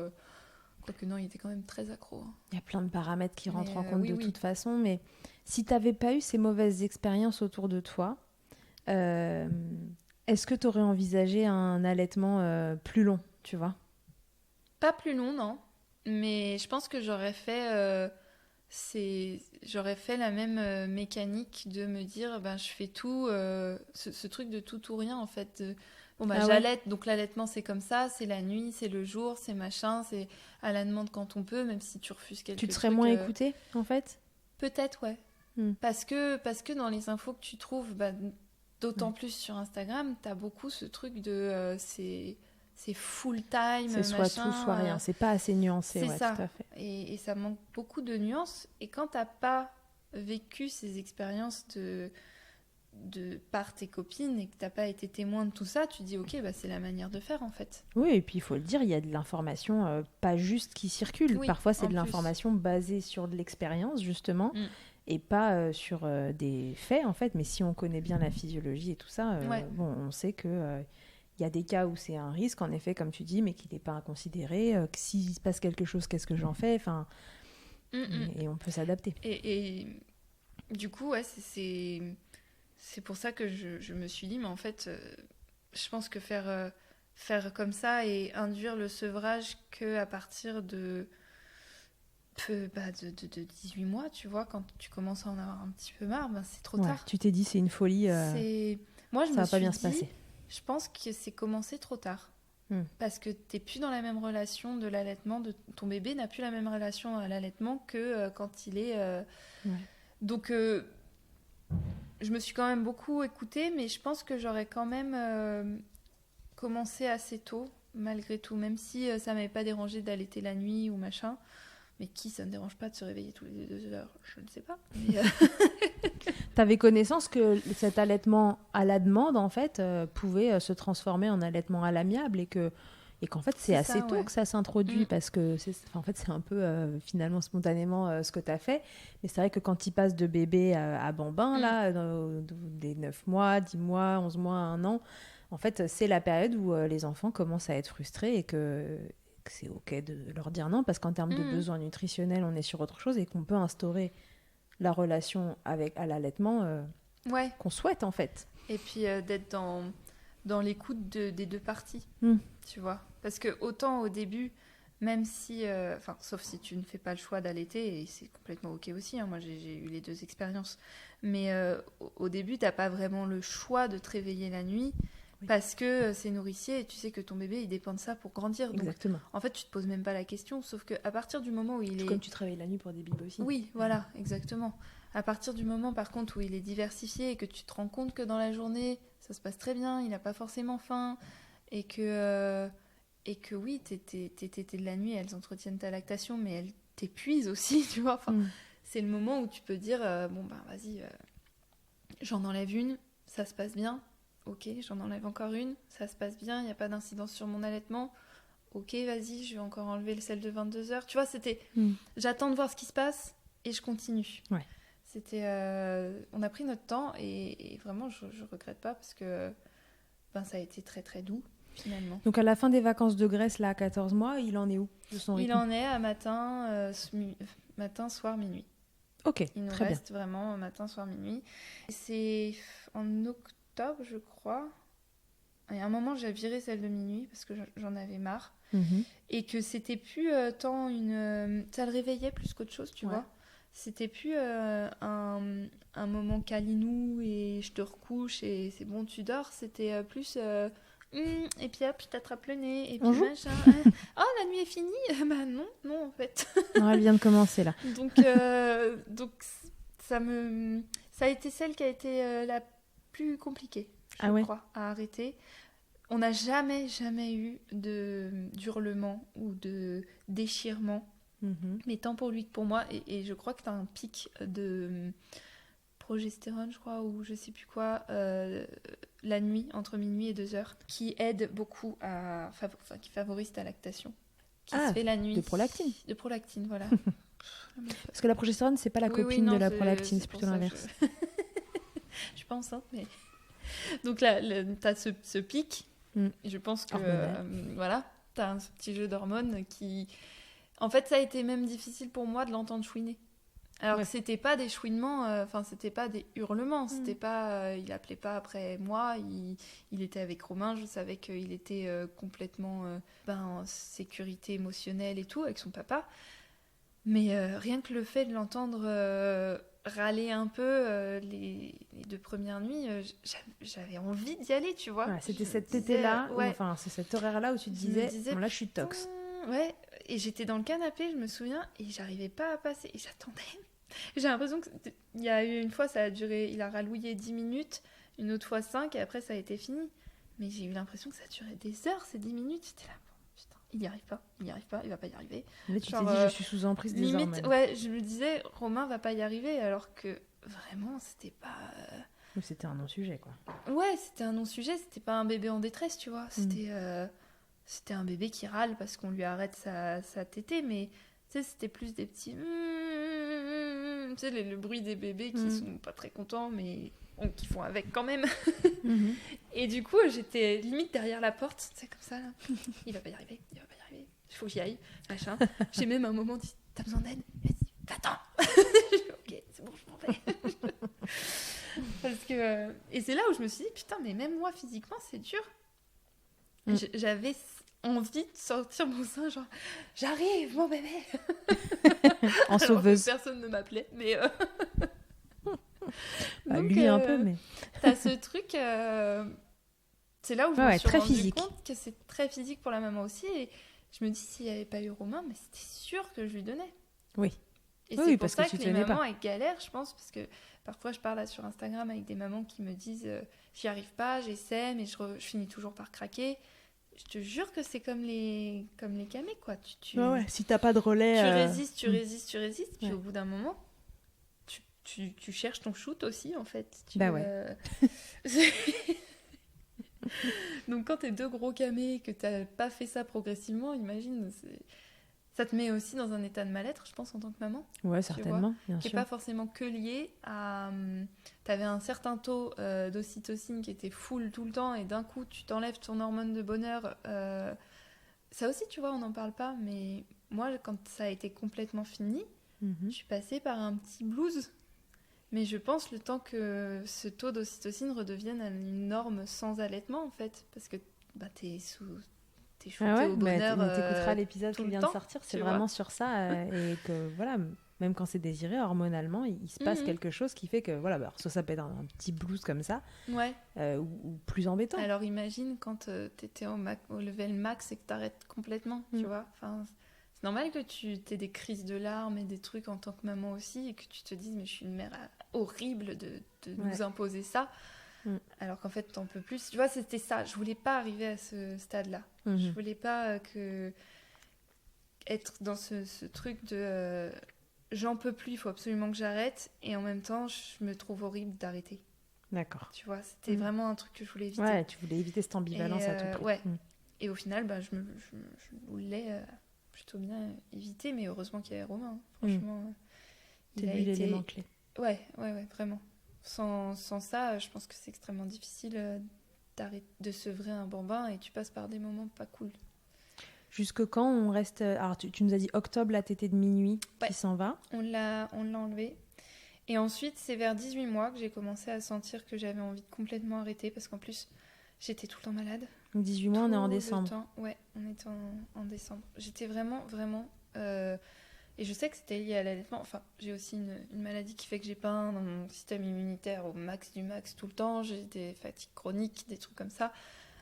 Quoique non, il était quand même très accro. Hein.
Il y a plein de paramètres qui rentrent en compte
oui,
de
oui.
toute façon, mais si tu n'avais pas eu ces mauvaises expériences autour de toi, est-ce que tu aurais envisagé un allaitement plus long, tu vois ?
Pas plus long, non. Mais je pense que j'aurais fait la même mécanique de me dire, je fais tout, ce truc de tout ou rien en fait. J'allaite, donc l'allaitement c'est comme ça, c'est la nuit, c'est le jour, c'est machin, c'est à la demande quand on peut, même si tu refuses quelques
Tu
trucs.
te serais moins écoutée en fait ?
Peut-être, ouais. Parce que dans les infos que tu trouves, d'autant plus sur Instagram, t'as beaucoup ce truc de c'est full time,
c'est soit
machin,
tout, soit rien. C'est pas assez nuancé,
c'est
ouais,
ça.
tout à fait.
Et ça manque beaucoup de nuances. Et quand t'as pas vécu ces expériences par tes copines et que t'as pas été témoin de tout ça, tu dis ok, c'est la manière de faire en fait.
Oui, et puis il faut le dire, il y a de l'information pas juste qui circule.
Oui,
parfois c'est de l'information basée sur de l'expérience justement. Et pas sur des faits en fait, mais si on connaît bien la physiologie et tout ça, on sait que y a des cas où c'est un risque en effet comme tu dis, mais qu'il n'est pas à considérer, que s'il se passe quelque chose, qu'est-ce que j'en fais, enfin, et on peut s'adapter.
Et du coup, ouais, c'est pour ça que je me suis dit, mais en fait, je pense que faire comme ça et induire le sevrage qu'à partir de 18 mois, tu vois, quand tu commences à en avoir un petit peu marre, c'est trop tard.
Tu t'es dit c'est une folie,
Moi,
ça va pas bien se passer.
Je pense que c'est commencé trop tard. Parce que t'es plus dans la même relation de l'allaitement, ton bébé n'a plus la même relation à l'allaitement que quand il est... Donc, je me suis quand même beaucoup écoutée, mais je pense que j'aurais quand même commencé assez tôt, malgré tout, même si ça m'avait pas dérangé d'allaiter la nuit ou machin. Mais ça ne dérange pas de se réveiller tous les 2 heures? Je ne sais pas. Mais
T'avais connaissance que cet allaitement à la demande, en fait, pouvait se transformer en allaitement à l'amiable et qu'en fait, c'est assez tôt que ça s'introduit parce que c'est un peu finalement spontanément ce que tu as fait. Mais c'est vrai que quand il passe de bébé à bambin, là, des 9 mois, 10 mois, 11 mois, 1 an, en fait, c'est la période où les enfants commencent à être frustrés et que c'est ok de leur dire non parce qu'en termes de besoins nutritionnels on est sur autre chose et qu'on peut instaurer la relation à l'allaitement qu'on souhaite en fait.
Et puis d'être dans l'écoute des deux parties, tu vois, parce que autant au début, même si sauf si tu ne fais pas le choix d'allaiter, et c'est complètement ok aussi, hein, moi j'ai eu les 2 expériences, mais au début t'as pas vraiment le choix de te réveiller la nuit. Parce que c'est nourricier et tu sais que ton bébé il dépend de ça pour grandir. Donc,
exactement.
En fait, tu te poses même pas la question, sauf qu'à partir du moment où il est...
Comme tu te réveilles la nuit pour des bibes aussi.
Oui, voilà, exactement. À partir du moment par contre où il est diversifié et que tu te rends compte que dans la journée ça se passe très bien, il n'a pas forcément faim et que oui, tes tétés de la nuit elles entretiennent ta lactation mais elles t'épuisent aussi, tu vois. C'est le moment où tu peux dire vas-y, j'en enlève une, ça se passe bien. Ok, j'en enlève encore une, ça se passe bien, il n'y a pas d'incidence sur mon allaitement. Ok, vas-y, je vais encore enlever celle de 22 heures. Tu vois, c'était... J'attends de voir ce qui se passe et je continue.
Ouais.
C'était... on a pris notre temps et vraiment, je regrette pas parce que ça a été très très doux, finalement.
Donc à la fin des vacances de Grèce, là, à 14 mois, il en est où de son rythme ?
Il en est à matin, soir, minuit.
Ok,
il nous
très
reste
bien.
vraiment matin, soir, minuit. C'est en octobre, je crois. Et à un moment, j'ai viré celle de minuit parce que j'en avais marre. Et que c'était plus tant une... ça le réveillait plus qu'autre chose, tu vois. C'était plus un moment câlinou et je te recouche et c'est bon, tu dors. C'était plus... et puis hop, je t'attrape le nez et puis machin. Oh, la nuit est finie. Bah non en fait.
Non, elle vient de commencer là.
Donc ça a été celle qui a été la plus compliquée, je crois, à arrêter. On n'a jamais eu d'hurlement ou de déchirement, mais tant pour lui que pour moi. Et je crois que tu as un pic de progestérone, je crois, ou je sais plus quoi, la nuit, entre minuit et 2 heures, qui aide beaucoup qui favorise ta lactation. qui se fait la nuit.
De prolactine.
De prolactine, voilà.
Parce que la progestérone, c'est pas la copine de la prolactine, c'est plutôt l'inverse.
Je suis pas enceinte, mais... Donc là, t'as ce pic, et je pense que, voilà, t'as un petit jeu d'hormones qui... En fait, ça a été même difficile pour moi de l'entendre chouiner. Alors que c'était pas des chouinements, c'était pas des hurlements, c'était pas... il appelait pas après moi, il était avec Romain, je savais qu'il était complètement en sécurité émotionnelle et tout, avec son papa. Mais rien que le fait de l'entendre râler un peu les 2 premières nuits, j'avais envie d'y aller, tu vois.
Ouais, c'était cet tété-là, c'est cet horaire-là où tu te disais, bon, là je suis tox.
Ouais, et j'étais dans le canapé, je me souviens, et j'arrivais pas à passer, et j'attendais. J'ai l'impression qu'il y a eu une fois, ça a duré, il a rallouillé 10 minutes, une autre fois 5, et après ça a été fini. Mais j'ai eu l'impression que ça durait des heures, ces 10 minutes, j'étais là. Il n'y arrive pas, il va pas y arriver.
Là, tu t'es dit, je suis sous emprise des hormones.
Limite, ouais, je me disais, Romain va pas y arriver, alors que vraiment, c'était pas...
C'était un non-sujet, quoi.
Ouais, c'était un non-sujet, c'était pas un bébé en détresse, tu vois. C'était un bébé qui râle parce qu'on lui arrête sa tétée, mais tu sais, c'était plus des petits... Tu sais, le bruit des bébés qui sont pas très contents, mais qui font avec quand même. Et du coup, j'étais limite derrière la porte, tu sais, comme ça, là. Il va pas y arriver, il faut que j'y aille, machin. J'ai même un moment dit, t'as besoin d'aide? Il m'a dit, va-t'en. Ok, c'est bon, je m'en vais. Parce que... Et c'est là où je me suis dit, putain, mais même moi, physiquement, c'est dur. J'avais envie de sortir mon sein, genre, j'arrive, mon bébé.
En sauveuse.
Personne ne m'appelait, mais...
Donc, lui un peu, mais...
T'as ce truc... C'est là où je me suis rendu compte que c'est très physique pour la maman aussi. Et je me dis, s'il n'y avait pas eu Romain, mais c'était sûr que je lui donnais.
Oui.
Et c'est pour ça que les mamans, elles galèrent, je pense, parce que parfois, je parle là sur Instagram avec des mamans qui me disent j'y arrive pas, j'essaie, mais je finis toujours par craquer. Je te jure que c'est comme les camés, quoi.
Ouais, si t'as pas de relais...
Tu résistes, puis au bout d'un moment, tu cherches ton shoot aussi, en fait.
Ouais.
Donc quand t'es 2 gros camés et que t'as pas fait ça progressivement, imagine, ça te met aussi dans un état de mal-être, je pense, en tant que maman.
Ouais, certainement, bien sûr.
Qui n'est pas forcément que lié à... T'avais un certain taux d'ocytocine qui était full tout le temps, et d'un coup, tu t'enlèves ton hormone de bonheur. Ça aussi, tu vois, on n'en parle pas, mais moi, quand ça a été complètement fini, je suis passée par un petit blues. Mais je pense le temps que ce taux d'ocytocine redevienne à une norme sans allaitement, en fait. Parce que t'es shooté au bonheur.
Mais t'écouteras l'épisode qui vient de sortir, c'est vraiment
vois.
sur ça. Et que voilà, même quand c'est désiré, hormonalement, il se passe quelque chose qui fait que, voilà, soit ça peut être un petit blues comme ça, ou plus embêtant.
Alors imagine quand t'étais au level max et que t'arrêtes complètement, tu vois. Enfin, c'est normal que tu aies des crises de larmes et des trucs en tant que maman aussi, et que tu te dises, mais je suis une mère horrible de nous imposer ça. Alors qu'en fait, t'en peux plus. Tu vois, c'était ça. Je voulais pas arriver à ce stade-là. Je voulais pas être dans ce truc de j'en peux plus, il faut absolument que j'arrête. Et en même temps, je me trouve horrible d'arrêter.
D'accord.
Tu vois, c'était vraiment un truc que je voulais éviter.
Ouais, tu voulais éviter cette ambivalence à tout prix.
Ouais. Et au final, je voulais plutôt bien éviter, mais heureusement qu'il y avait Romain. Franchement,
il a été l'élément clé.
Ouais, vraiment. Sans ça, je pense que c'est extrêmement difficile de sevrer un bambin, et tu passes par des moments pas cool.
Jusque quand on reste... Alors, tu nous as dit octobre, la tétée de minuit qui s'en va.
On l'a enlevé. Et ensuite, c'est vers 18 mois que j'ai commencé à sentir que j'avais envie de complètement arrêter, parce qu'en plus, j'étais tout le temps malade.
18 mois, on est en décembre.
Ouais, on est en décembre. J'étais vraiment... Et je sais que c'était lié à l'allaitement. Enfin, j'ai aussi une maladie qui fait que j'ai pas un système immunitaire au max du max tout le temps. J'ai des fatigues chroniques, des trucs comme ça.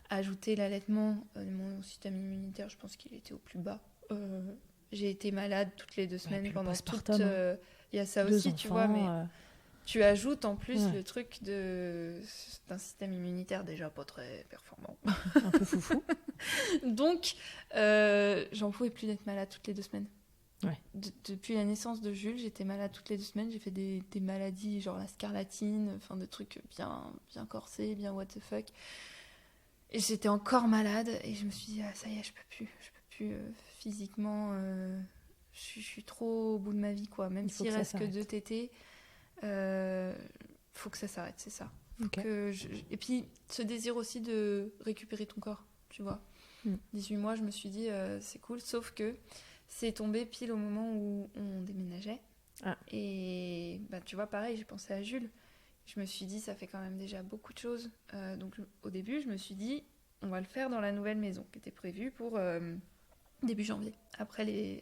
Ajouter l'allaitement, mon système immunitaire, je pense qu'il était au plus bas. J'ai été malade toutes les 2 semaines pendant toute... Il y a ça aussi, enfants, tu vois, mais tu ajoutes en plus le truc d'un système immunitaire déjà pas très performant.
Un peu foufou.
Donc, j'en pouvais plus d'être malade toutes les 2 semaines.
Ouais.
Depuis la naissance de Jules, j'étais malade toutes les 2 semaines. J'ai fait des maladies, genre la scarlatine, enfin des trucs bien corsés, bien what the fuck. Et j'étais encore malade, et je me suis dit, ah, ça y est, je peux plus. plus physiquement. Je suis trop au bout de ma vie, quoi. Même s'il reste que 2 tétés, faut que ça s'arrête, c'est ça.
Okay.
Et puis, ce désir aussi de récupérer ton corps, tu vois. 18 mois, je me suis dit, c'est cool, sauf que c'est tombé pile au moment où on déménageait. Et tu vois, pareil, j'ai pensé à Jules. Je me suis dit, ça fait quand même déjà beaucoup de choses. Donc, au début, je me suis dit, on va le faire dans la nouvelle maison qui était prévue pour début janvier. Après le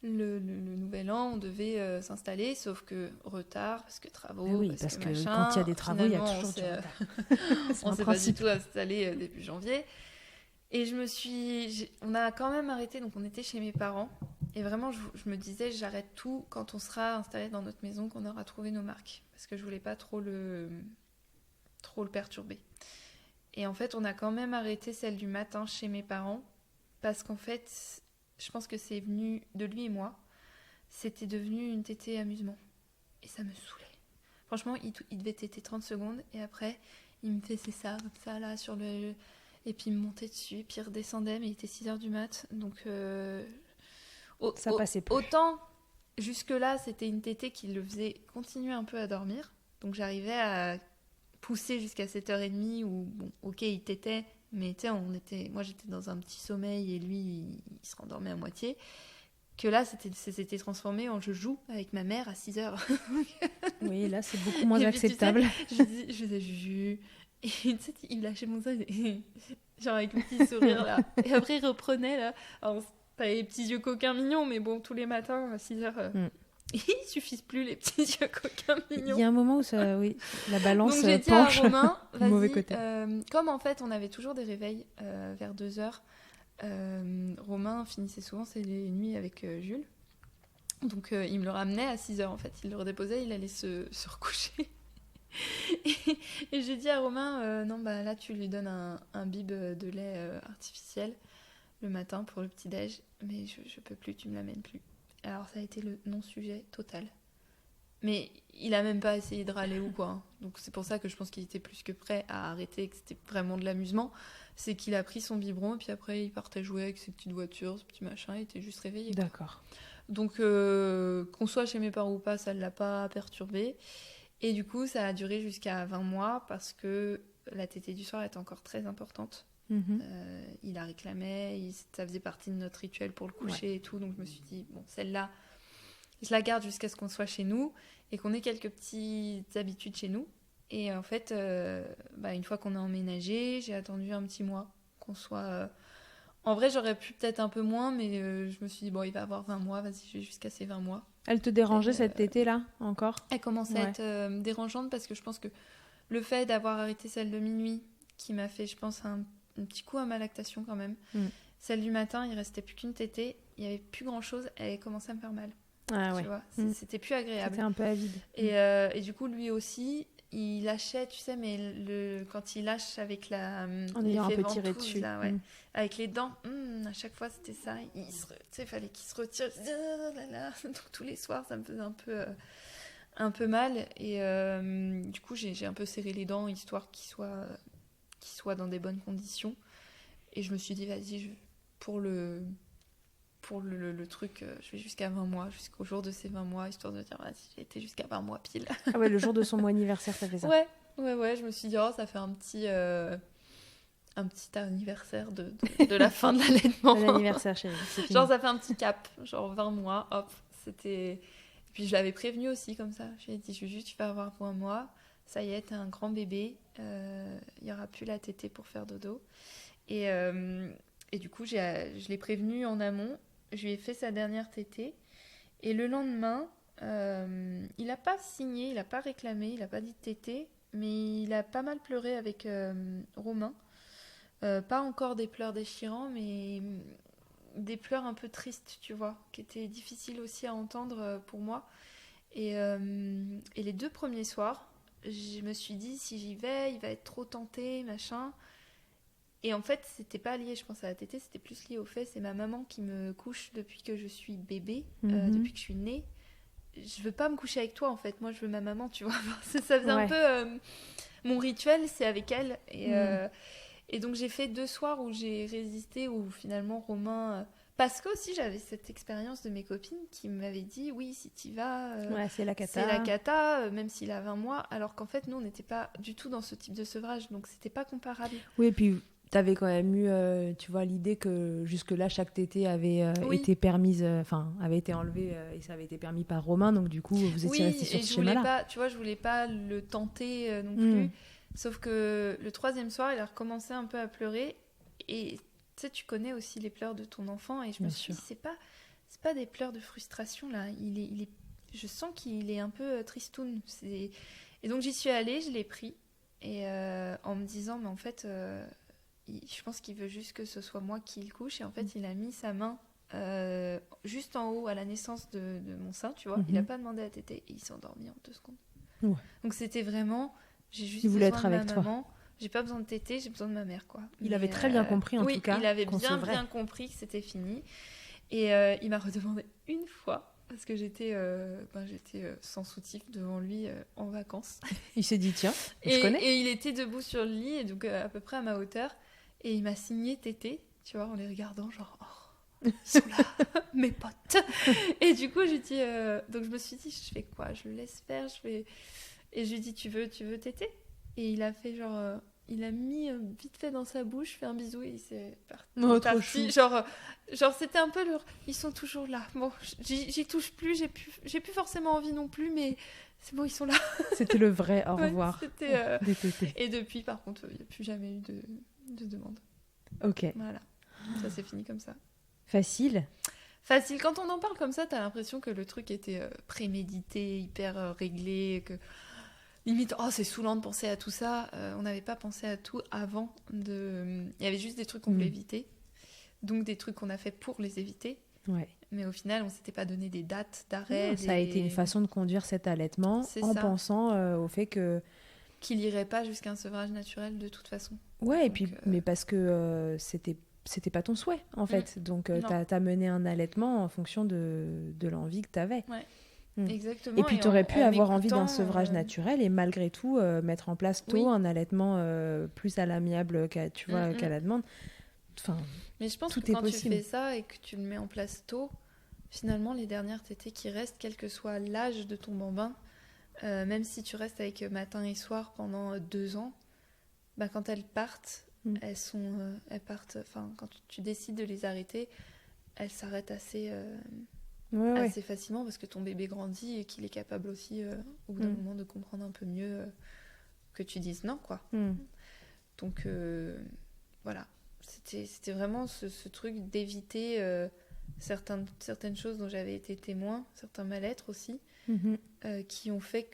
nouvel an, on devait s'installer, sauf que retard, parce que travaux,
parce que
machin.
Quand il y a des travaux, il y a toujours du retard.
On s'est pas du tout installé début janvier. Et on a quand même arrêté, donc on était chez mes parents. Et vraiment, je me disais, j'arrête tout quand on sera installé dans notre maison, qu'on aura trouvé nos marques. Parce que je voulais pas trop le perturber. Et en fait, on a quand même arrêté celle du matin chez mes parents. Parce qu'en fait, je pense que c'est venu de lui et moi. C'était devenu une tétée amusement. Et ça me saoulait. Franchement, il devait téter 30 secondes. Et après, il me faisait ça, comme ça, là, sur le... Et puis il me montait dessus, et puis il redescendait, mais il était 6h du mat. Donc,
ça passait plus.
Autant, jusque-là, c'était une tétée qui le faisait continuer un peu à dormir. Donc j'arrivais à pousser jusqu'à 7h30, où, bon, ok, il tétait, mais tu sais, moi j'étais dans un petit sommeil, et lui, il se rendormait à moitié. Que là, c'était transformé en je joue avec ma mère à 6h.
Oui, là, c'est beaucoup moins acceptable.
Tu sais, je faisais juju. Et tu sais, il lâchait mon sein, genre avec le petit sourire là. Et après, il reprenait là. Alors, pas les petits yeux coquins mignons, mais bon, tous les matins à 6h, il suffisent plus les petits yeux coquins mignons.
Il y a un moment où la balance
Donc j'ai dit
penche
à Romain,
du mauvais côté.
Comme en fait, on avait toujours des réveils vers 2h, Romain finissait souvent ses nuits avec Jules. Donc il me le ramenait à 6h en fait. Il le redéposait, il allait se recoucher. Et j'ai dit à Romain, non, là tu lui donnes un bib de lait artificiel le matin pour le petit-déj, mais je peux plus, tu me l'amènes plus. Alors ça a été le non-sujet total. Mais il a même pas essayé de râler ou quoi. Donc c'est pour ça que je pense qu'il était plus que prêt à arrêter, que c'était vraiment de l'amusement. C'est qu'il a pris son biberon et puis après il partait jouer avec ses petites voitures, ce petit machin, il était juste réveillé.
D'accord.
Donc qu'on soit chez mes parents ou pas, ça ne l'a pas perturbé. Et du coup, ça a duré jusqu'à 20 mois parce que la tétée du soir est encore très importante. Il la réclamait, ça faisait partie de notre rituel pour le coucher et tout. Donc je me suis dit, bon, celle-là, je la garde jusqu'à ce qu'on soit chez nous et qu'on ait quelques petites habitudes chez nous. Et en fait, une fois qu'on a emménagé, j'ai attendu un petit mois qu'on soit... En vrai, j'aurais pu peut-être un peu moins, mais je me suis dit, bon, il va avoir 20 mois, vas-y, je vais jusqu'à ces 20 mois.
Elle te dérangeait cette tétée-là, encore ?
Elle commençait à être dérangeante parce que je pense que le fait d'avoir arrêté celle de minuit, qui m'a fait, je pense, un petit coup à ma lactation quand même. Celle du matin, il restait plus qu'une tétée, il n'y avait plus grand-chose, elle commençait à me faire mal.
Ah ouais.
Tu vois, c'était plus agréable.
C'était un peu avide.
Et du coup, lui aussi, il lâchait, tu sais, mais quand il lâche avec
en ayant un peu tiré dessus.
Là, avec les dents, à chaque fois, c'était ça. Tu sais, il fallait qu'il se retire. Donc, tous les soirs, ça me faisait un peu mal. Et du coup, j'ai un peu serré les dents, histoire qu'il soit dans des bonnes conditions. Et je me suis dit, vas-y, pour le truc, je vais jusqu'à 20 mois, jusqu'au jour de ces 20 mois, histoire de dire, vas-y, j'ai été jusqu'à 20 mois pile.
Ah ouais, le jour de son mois anniversaire, ça fait ça.
Ouais, je me suis dit, ça fait un petit anniversaire de la fin de l'allaitement.
Bon anniversaire, chérie.
Genre, ça fait un petit cap, genre 20 mois, hop, c'était... Et puis je l'avais prévenu aussi comme ça, je lui ai dit, Juju, tu vas avoir 20 mois, ça y est, t'es un grand bébé, il n'y aura plus la tétée pour faire dodo. Et du coup, je l'ai prévenu en amont. Je lui ai fait sa dernière tétée. Et le lendemain, il n'a pas signé, il n'a pas réclamé, il n'a pas dit tétée, mais il a pas mal pleuré avec Romain. Pas encore des pleurs déchirants, mais des pleurs un peu tristes, tu vois, qui étaient difficiles aussi à entendre pour moi. Et les 2 premiers soirs, je me suis dit, si j'y vais, il va être trop tenté, machin... Et en fait, c'était pas lié, je pense, à la tétée, c'était plus lié au fait, c'est ma maman qui me couche depuis que je suis bébé, depuis que je suis née. Je veux pas me coucher avec toi, en fait. Moi, je veux ma maman, tu vois. Ça faisait un peu... mon rituel, c'est avec elle. Et Et donc j'ai fait 2 soirs où j'ai résisté, où finalement Romain... Parce que aussi j'avais cette expérience de mes copines qui m'avaient dit oui, si t'y vas,
Ouais, c'est la cata.
c'est la cata, même s'il a 20 mois, alors qu'en fait nous on n'était pas du tout dans ce type de sevrage, donc c'était pas comparable.
Oui, et puis t'avais quand même eu, tu vois, l'idée que jusque-là chaque tétée avait
Oui.
été permise, avait été enlevée et ça avait été permis par Romain, donc du coup vous étiez resté sur
et
ce
je voulais
schéma-là.
pas, tu vois, je voulais pas le tenter non plus. Sauf que le 3e soir, il a recommencé un peu à pleurer. Et tu sais, tu connais aussi les pleurs de ton enfant. Et je me suis dit, c'est pas des pleurs de frustration, là. Je sens qu'il est un peu tristoun. Et donc, j'y suis allée, je l'ai pris. Et en me disant, mais en fait, je pense qu'il veut juste que ce soit moi qui le couche. Et en fait, il a mis sa main juste en haut à la naissance de mon sein, tu vois. Il n'a pas demandé à téter et il s'est endormi en 2 secondes.
Ouais.
Donc, c'était vraiment... J'ai juste
Il voulait
besoin
être
de
avec
ma
toi.
maman. J'ai pas besoin de téter, j'ai besoin de ma mère, quoi.
Il avait très bien compris, en tout cas.
Oui, il avait
qu'on
bien
sevrait.
compris que c'était fini. Et il m'a redemandé une fois, parce que j'étais sans soutif devant lui en vacances.
Il s'est dit, tiens, je connais.
Et il était debout sur le lit, et donc à peu près à ma hauteur. Et il m'a signé tété, tu vois, en les regardant, genre... Oh, ils sont là, mes potes. Et du coup, j'ai dit... donc je me suis dit, je fais quoi? Je le laisse faire, Et je lui ai dit, tu veux téter? Et il a fait genre... il a mis vite fait dans sa bouche, fait un bisou et il s'est parti. Genre c'était un peu leur... Ils sont toujours là. Bon, j'y touche plus, j'ai plus forcément envie non plus, mais c'est bon, ils sont là.
C'était le vrai au
Ouais,
revoir des tétés.
Et depuis, par contre, il n'y a plus jamais eu de demande.
Ok.
Voilà. Ça s'est fini comme ça.
Facile.
Facile. Quand on en parle comme ça, t'as l'impression que le truc était prémédité, hyper réglé, que... Limite, oh, c'est saoulant de penser à tout ça. On n'avait pas pensé à tout avant de... Il y avait juste des trucs qu'on voulait éviter. Donc des trucs qu'on a fait pour les éviter.
Ouais.
Mais au final, on ne s'était pas donné des dates d'arrêt.
Ça a été une façon de conduire cet allaitement en pensant au fait que...
Qu'il n'irait pas jusqu'à un sevrage naturel de toute façon.
Ouais, donc, et puis, mais parce que c'était pas ton souhait, en fait. Donc t'as mené un allaitement en fonction de l'envie que t'avais.
Ouais. Exactement.
Et puis tu aurais pu avoir envie d'un sevrage naturel et malgré tout mettre en place tôt un allaitement plus à l'amiable qu'à la demande. Enfin,
mais je pense
tout
que quand
possible.
tu fais ça et que tu le mets en place tôt, finalement les dernières tétées qui restent, quel que soit l'âge de ton bambin, même si tu restes avec matin et soir pendant 2 ans, bah, quand elles partent, elles partent. Enfin, quand tu décides de les arrêter, elles s'arrêtent assez facilement parce que ton bébé grandit et qu'il est capable aussi au bout d'un moment de comprendre un peu mieux que tu dises non, quoi. Donc voilà, c'était vraiment ce truc d'éviter certaines choses dont j'avais été témoin, certains mal-être aussi, qui ont fait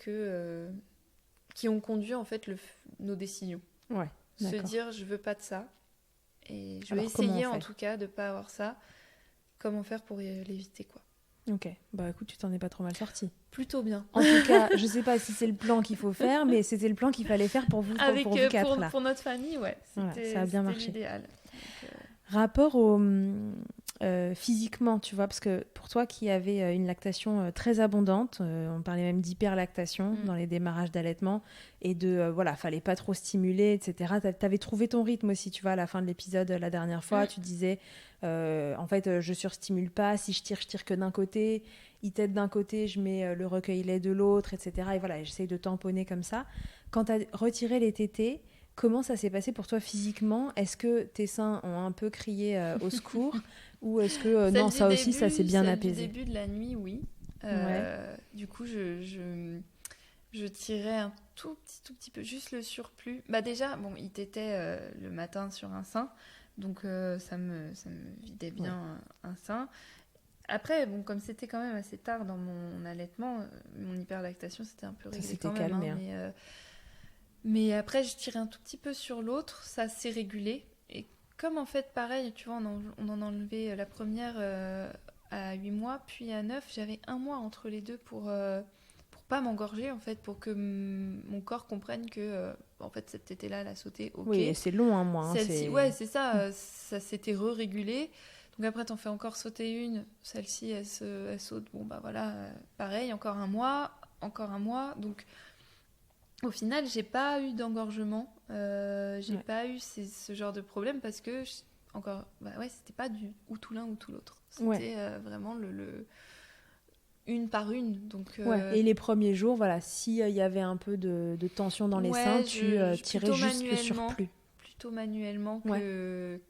qui ont conduit en fait nos décisions.
Ouais,
se dire je veux pas de ça et je vais essayer en tout cas de pas avoir ça. Comment faire pour l'éviter, quoi.
Ok, bah écoute, tu t'en es pas trop mal sorti.
Plutôt bien.
En tout cas, je sais pas si c'est le plan qu'il faut faire, mais c'était le plan qu'il fallait faire pour vous, pour vous quatre là.
Pour notre famille, ouais.
Voilà, ça a bien marché.
L'idéal.
Rapport au physiquement, tu vois, parce que pour toi qui avais une lactation très abondante, on parlait même d'hyperlactation dans les démarrages d'allaitement et de fallait pas trop stimuler, etc. T'avais trouvé ton rythme aussi, tu vois, à la fin de l'épisode la dernière fois, tu disais en fait je surstimule pas, si je tire que d'un côté, il t'aide d'un côté, je mets le recueil-lait de l'autre, etc. Et voilà, j'essaye de tamponner comme ça. Quand t'as retiré les tétés, comment ça s'est passé pour toi physiquement? Est-ce que tes seins ont un peu crié au secours ou est-ce que non, ça aussi, ça s'est bien apaisé?
Au début de la nuit, oui. Du coup, je tirais un tout petit peu, juste le surplus. Bah déjà, bon, il t'était le matin sur un sein, donc ça me vidait bien un sein. Après, bon, comme c'était quand même assez tard dans mon allaitement, mon hyperlactation, c'était un peu réglé quand même. Calmé, mais après, je tirais un tout petit peu sur l'autre, ça s'est régulé. Et comme en fait, pareil, tu vois, on en a enlevé la première à 8 mois, puis à 9, j'avais 1 mois entre les deux pour pas m'engorger, en fait, pour que mon corps comprenne que, en fait, cette tétée-là, elle a sauté, ok.
Oui, et c'est long, un mois.
Celle-ci, ouais, c'est ça, ça s'était régulé. Donc après, t'en fais encore sauter une, celle-ci, elle saute, bon, bah voilà, pareil, encore un mois, donc... Au final, j'ai pas eu d'engorgement, j'ai pas eu ce genre de problème parce que c'était pas ou tout l'un ou tout l'autre. C'était vraiment une par une. Donc
Et les premiers jours, voilà, s'il y avait un peu de tension dans les seins, tu tirais juste le surplus.
Plutôt manuellement que...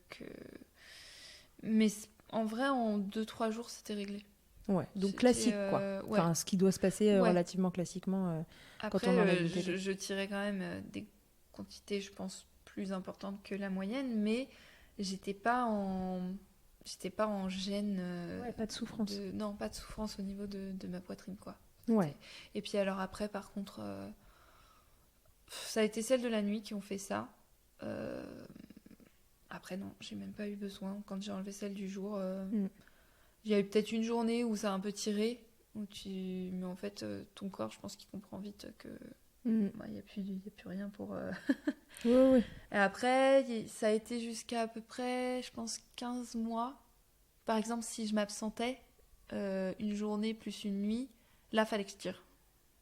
Mais en vrai, en 2-3 jours, c'était réglé.
Ouais, donc classique quoi. Enfin, ce qui doit se passer relativement classiquement
après,
quand on enlève une tétée.
je tirais quand même des quantités, je pense, plus importantes que la moyenne, mais j'étais pas en gêne.
Pas de souffrance.
Non, pas de souffrance au niveau de ma poitrine, quoi.
Ouais.
Et puis alors après, par contre, ça a été celles de la nuit qui ont fait ça. Après, non, j'ai même pas eu besoin. Quand j'ai enlevé celle du jour, il y a eu peut-être une journée où ça a un peu tiré. Mais en fait, ton corps, je pense qu'il comprend vite que il n'y a plus rien pour...
Oui.
Et après, ça a été jusqu'à à peu près, je pense, 15 mois. Par exemple, si je m'absentais une journée plus une nuit, là, fallait que je tire.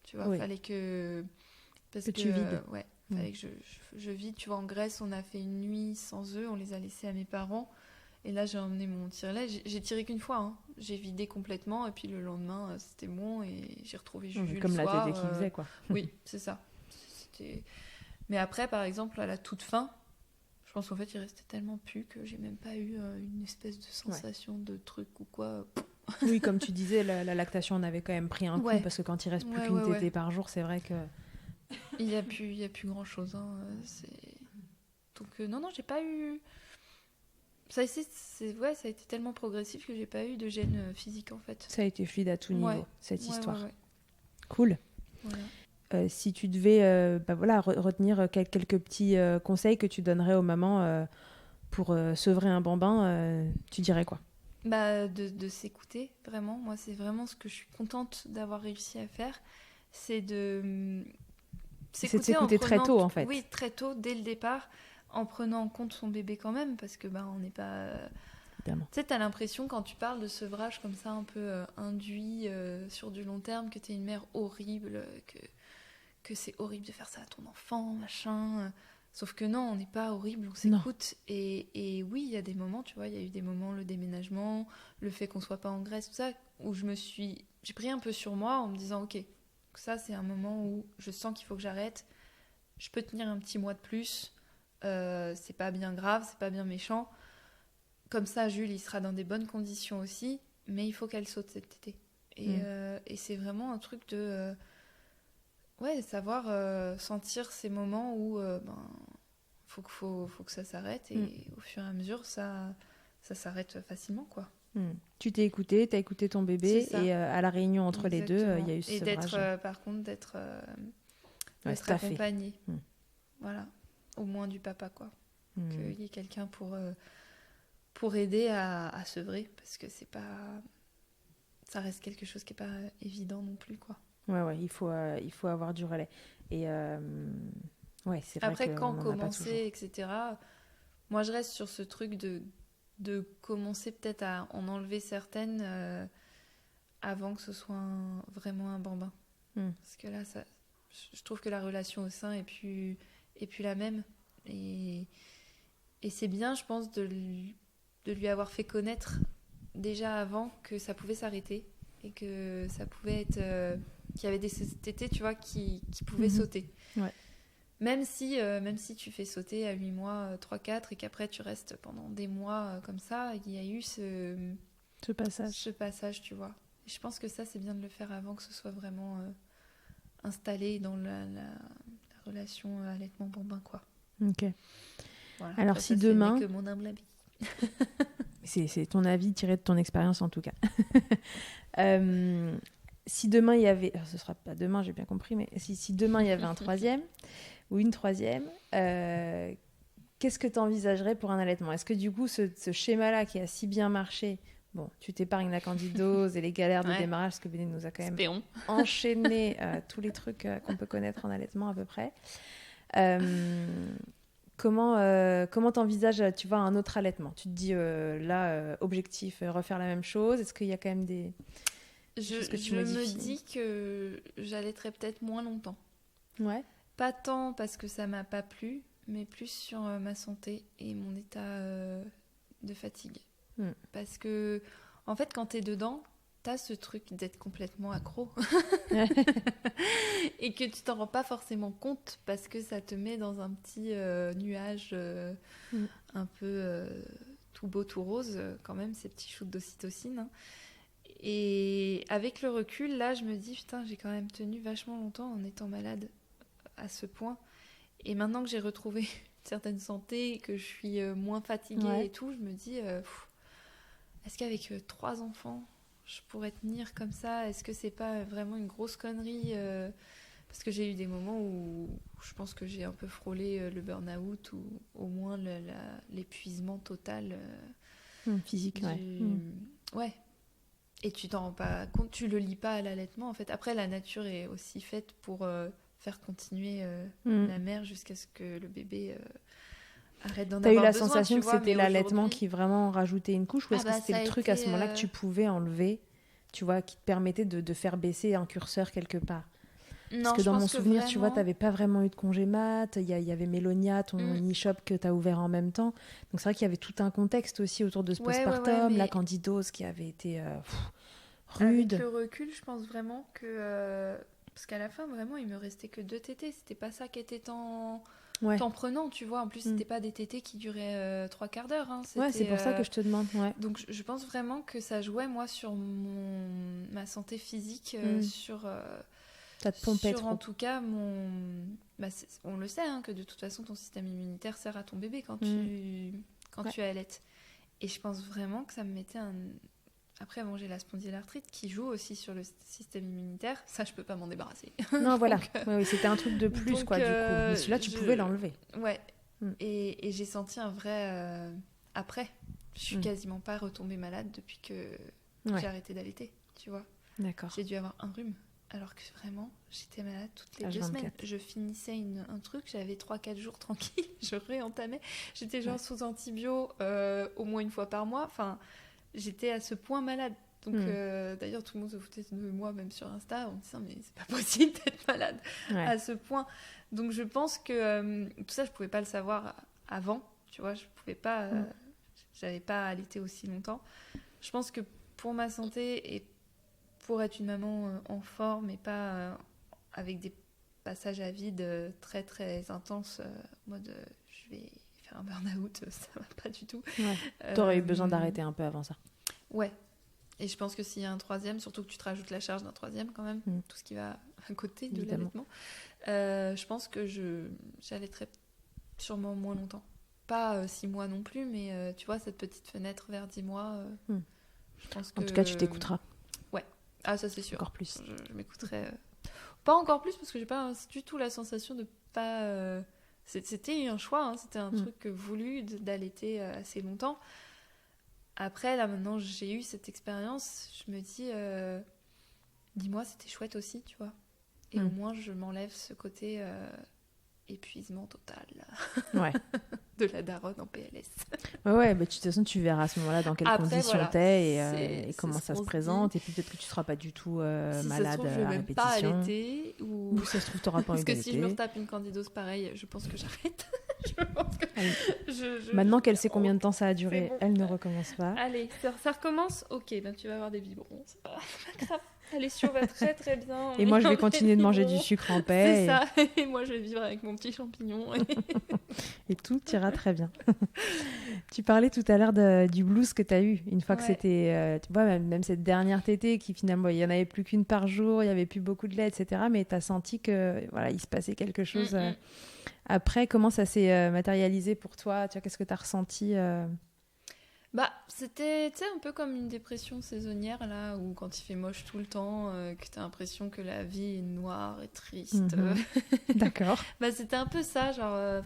Tu vois, fallait que... Parce que
tu vides.
Fallait que je vide. Tu vois, en Grèce, on a fait une nuit sans œufs, on les a laissés à mes parents. Et là, j'ai emmené mon tire-lait. J'ai tiré qu'une fois. Hein. J'ai vidé complètement. Et puis le lendemain, c'était bon. Et j'ai retrouvé Juju le
comme
soir.
Comme la tétée qui faisait, quoi.
Oui, c'est ça. Mais après, par exemple, à la toute fin, je pense qu'en fait, il restait tellement pu que j'ai même pas eu une espèce de sensation de truc ou quoi.
Oui, comme tu disais, la lactation en avait quand même pris un coup. Parce que quand il reste plus qu'une tétée par jour, c'est vrai que...
Il n'y a plus grand-chose. Hein. Donc, non, j'ai pas eu... Ça a été tellement progressif que j'ai pas eu de gêne physique, en fait.
Ça a été fluide à tout niveau, cette histoire.
Ouais.
Cool. Voilà. Si tu devais retenir quelques petits conseils que tu donnerais aux mamans pour sevrer un bambin, tu dirais quoi ?
De s'écouter, vraiment. Moi, c'est vraiment ce que je suis contente d'avoir réussi à faire. C'est de
s'écouter très tôt, en fait.
Oui, très tôt, dès le départ, en prenant en compte son bébé quand même, parce que on n'est pas... Tu sais, t'as l'impression quand tu parles de sevrage comme ça, un peu induit sur du long terme, que t'es une mère horrible, que c'est horrible de faire ça à ton enfant, machin. Sauf que non, on n'est pas horrible, on s'écoute. Et oui, il y a des moments, tu vois, il y a eu des moments, le déménagement, le fait qu'on soit pas en Grèce, tout ça, où j'ai pris un peu sur moi en me disant, ok, ça c'est un moment où je sens qu'il faut que j'arrête, je peux tenir un petit mois de plus, c'est pas bien grave, c'est pas bien méchant. Comme ça, Jules, il sera dans des bonnes conditions aussi, mais il faut qu'elle saute cet été. Et c'est vraiment un truc de... savoir sentir ces moments où faut que ça s'arrête. Et au fur et à mesure, ça s'arrête facilement, quoi.
Tu t'es écouté, t'as écouté ton bébé, et à la réunion entre les deux, il y a eu ce sevrage.
Et par contre, d'être accompagné. Voilà. Au moins du papa, quoi. Qu'il y ait quelqu'un pour aider à sevrer, parce que c'est pas... Ça reste quelque chose qui est pas évident non plus, quoi.
Ouais, il faut avoir du relais. Et c'est vrai
après,
que
quand commencer, etc., moi, je reste sur ce truc de commencer peut-être à en enlever certaines avant que ce soit vraiment un bambin. Parce que là, je trouve que la relation au sein est plus la même. Et c'est bien, je pense, de lui avoir fait connaître déjà avant que ça pouvait s'arrêter et que ça pouvait être... qu'il y avait des tétés, tu vois, qui pouvaient sauter.
Ouais.
Même si tu fais sauter à 8 mois, 3-4, et qu'après tu restes pendant des mois comme ça, il y a eu ce passage, tu vois. Et je pense que ça, c'est bien de le faire avant que ce soit vraiment installé dans la relation allaitement-bambin, quoi.
Ok.
Voilà.
Alors,
après,
si
ça,
demain...
c'est que mon humble avis.
c'est ton avis tiré de ton expérience, en tout cas. Si demain, il y avait... Alors, ce sera pas demain, j'ai bien compris, mais si demain, il y avait un troisième... ou une troisième, qu'est-ce que tu envisagerais pour un allaitement ? Est-ce que du coup, ce schéma-là qui a si bien marché, bon, tu t'épargnes la candidose et les galères de démarrage, parce que Béné nous a quand même enchaîné tous les trucs qu'on peut connaître en allaitement à peu près. Comment t'envisages, tu vois, un autre allaitement ? Tu te dis, objectif, refaire la même chose ? Est-ce qu'il y a quand même des choses que tu modifies ?
Je me dis que j'allaiterais peut-être moins longtemps.
Ouais.
pas tant parce que ça m'a pas plu, mais plus sur ma santé et mon état de fatigue. Parce que, en fait, quand t'es dedans, t'as ce truc d'être complètement accro. Et que tu t'en rends pas forcément compte parce que ça te met dans un petit nuage un peu tout beau, tout rose, quand même, ces petits shoots d'ocytocine. Hein. Et avec le recul, là, je me dis, putain, j'ai quand même tenu vachement longtemps en étant malade à ce point. Et maintenant que j'ai retrouvé une certaine santé, que je suis moins fatiguée et tout, je me dis, est-ce qu'avec 3 enfants, je pourrais tenir comme ça? Est-ce que c'est pas vraiment une grosse connerie parce que j'ai eu des moments où je pense que j'ai un peu frôlé le burn-out ou au moins l'épuisement total.
Physique,
Ouais. Et tu t'en rends pas compte, tu le lis pas à l'allaitement en fait. Après, la nature est aussi faite pour faire continuer la mère jusqu'à ce que le bébé arrête d'en avoir besoin.
T'as eu la sensation que
vois,
c'était l'allaitement qui vraiment rajoutait une couche ou est-ce que c'était le truc à ce moment-là que tu pouvais enlever, tu vois, qui te permettait de faire baisser un curseur quelque part?
Non,
parce que dans mon souvenir,
vraiment...
tu vois, t'avais pas vraiment eu de congé mat, il y avait Mélonia, ton e-shop que t'as ouvert en même temps. Donc c'est vrai qu'il y avait tout un contexte aussi autour de ce postpartum, la candidose qui avait été rude.
Avec le recul, je pense vraiment que... parce qu'à la fin, vraiment, il me restait que 2 tétés. C'était pas ça qui était tant prenant, tu vois. En plus, c'était pas des tétés qui duraient 3 quarts d'heure. Hein.
Ouais, c'est pour ça que je te demande. Ouais.
Donc je pense vraiment que ça jouait, moi, sur ma santé physique, sur...
ça te pompait
sur
trop.
En tout cas on le sait hein, que de toute façon ton système immunitaire sert à ton bébé quand tu allaites, et je pense vraiment que ça me mettait après bon, j'ai la spondylarthrite qui joue aussi sur le système immunitaire, ça je peux pas m'en débarrasser.
Non voilà. Oui, c'était un truc de plus donc, quoi du coup, mais celui-là tu pouvais l'enlever.
Et j'ai senti un vrai après je suis quasiment pas retombée malade depuis que j'ai arrêté d'allaiter, tu vois.
D'accord.
J'ai dû avoir un rhume. Alors que vraiment, j'étais malade toutes les 2 semaines. Je finissais un truc, j'avais 3-4 jours tranquille, je réentamais. J'étais genre sous antibio au moins une fois par mois. Enfin, j'étais à ce point malade. Donc d'ailleurs, tout le monde se foutait de moi, même sur Insta, en me disant mais c'est pas possible d'être malade à ce point. Donc je pense que tout ça, je pouvais pas le savoir avant. Tu vois, je pouvais pas, j'avais pas allaité aussi longtemps. Je pense que pour ma santé et pour être une maman en forme et pas avec des passages à vide très très intenses, en mode je vais faire un burn-out, ça va pas du tout.
T'aurais eu besoin d'arrêter un peu avant ça.
Ouais. Et je pense que s'il y a un 3e, surtout que tu te rajoutes la charge d'un 3e quand même, tout ce qui va à côté de l'allaitement, je pense que j'allaiterais sûrement moins longtemps. Pas 6 mois non plus, mais tu vois, cette petite fenêtre vers 10 mois, je pense que...
En tout cas, tu t'écouteras.
Ah, ça c'est sûr.
Encore plus.
Je m'écouterai. Pas encore plus parce que j'ai pas du tout la sensation de pas. C'était un choix, hein, c'était un truc voulu d'allaiter assez longtemps. Après, là maintenant, j'ai eu cette expérience. Je me dis, dis-moi, c'était chouette aussi, tu vois. Et au moins, je m'enlève ce côté épuisement total.
Ouais.
De la daronne en PLS.
Ouais, bah, de toute façon, tu verras à ce moment-là dans quelles conditions t'es et comment ça se présente. Et puis peut-être que tu ne seras pas du tout malade
ça se trouve, je vais même pas allaiter. Ou
ça se trouve, tu n'auras pas envie
d'allaiter. Parce que si je me retape une candidose pareille, je pense que j'arrête. Je pense que... Maintenant
qu'elle sait combien de temps ça a duré, elle ne recommence pas.
Allez, ça recommence. Ok, ben tu vas avoir des biberons. C'est pas grave. Alessio va très très bien.
Et moi, je vais continuer de manger du sucre en paix.
C'est ça. Et moi, je vais vivre avec mon petit champignon.
Et tout ira très bien. Tu parlais tout à l'heure du blues que tu as eu. Une fois que c'était... tu vois, même cette dernière tétée qui finalement, il n'y en avait plus qu'une par jour, il n'y avait plus beaucoup de lait, etc. Mais tu as senti que voilà, il se passait quelque chose. Après, comment ça s'est matérialisé pour toi? Tu vois, qu'est-ce que tu as ressenti
Bah, c'était un peu comme une dépression saisonnière, là, où quand il fait moche tout le temps, que t'as l'impression que la vie est noire et triste.
D'accord.
Bah, c'était un peu ça, genre...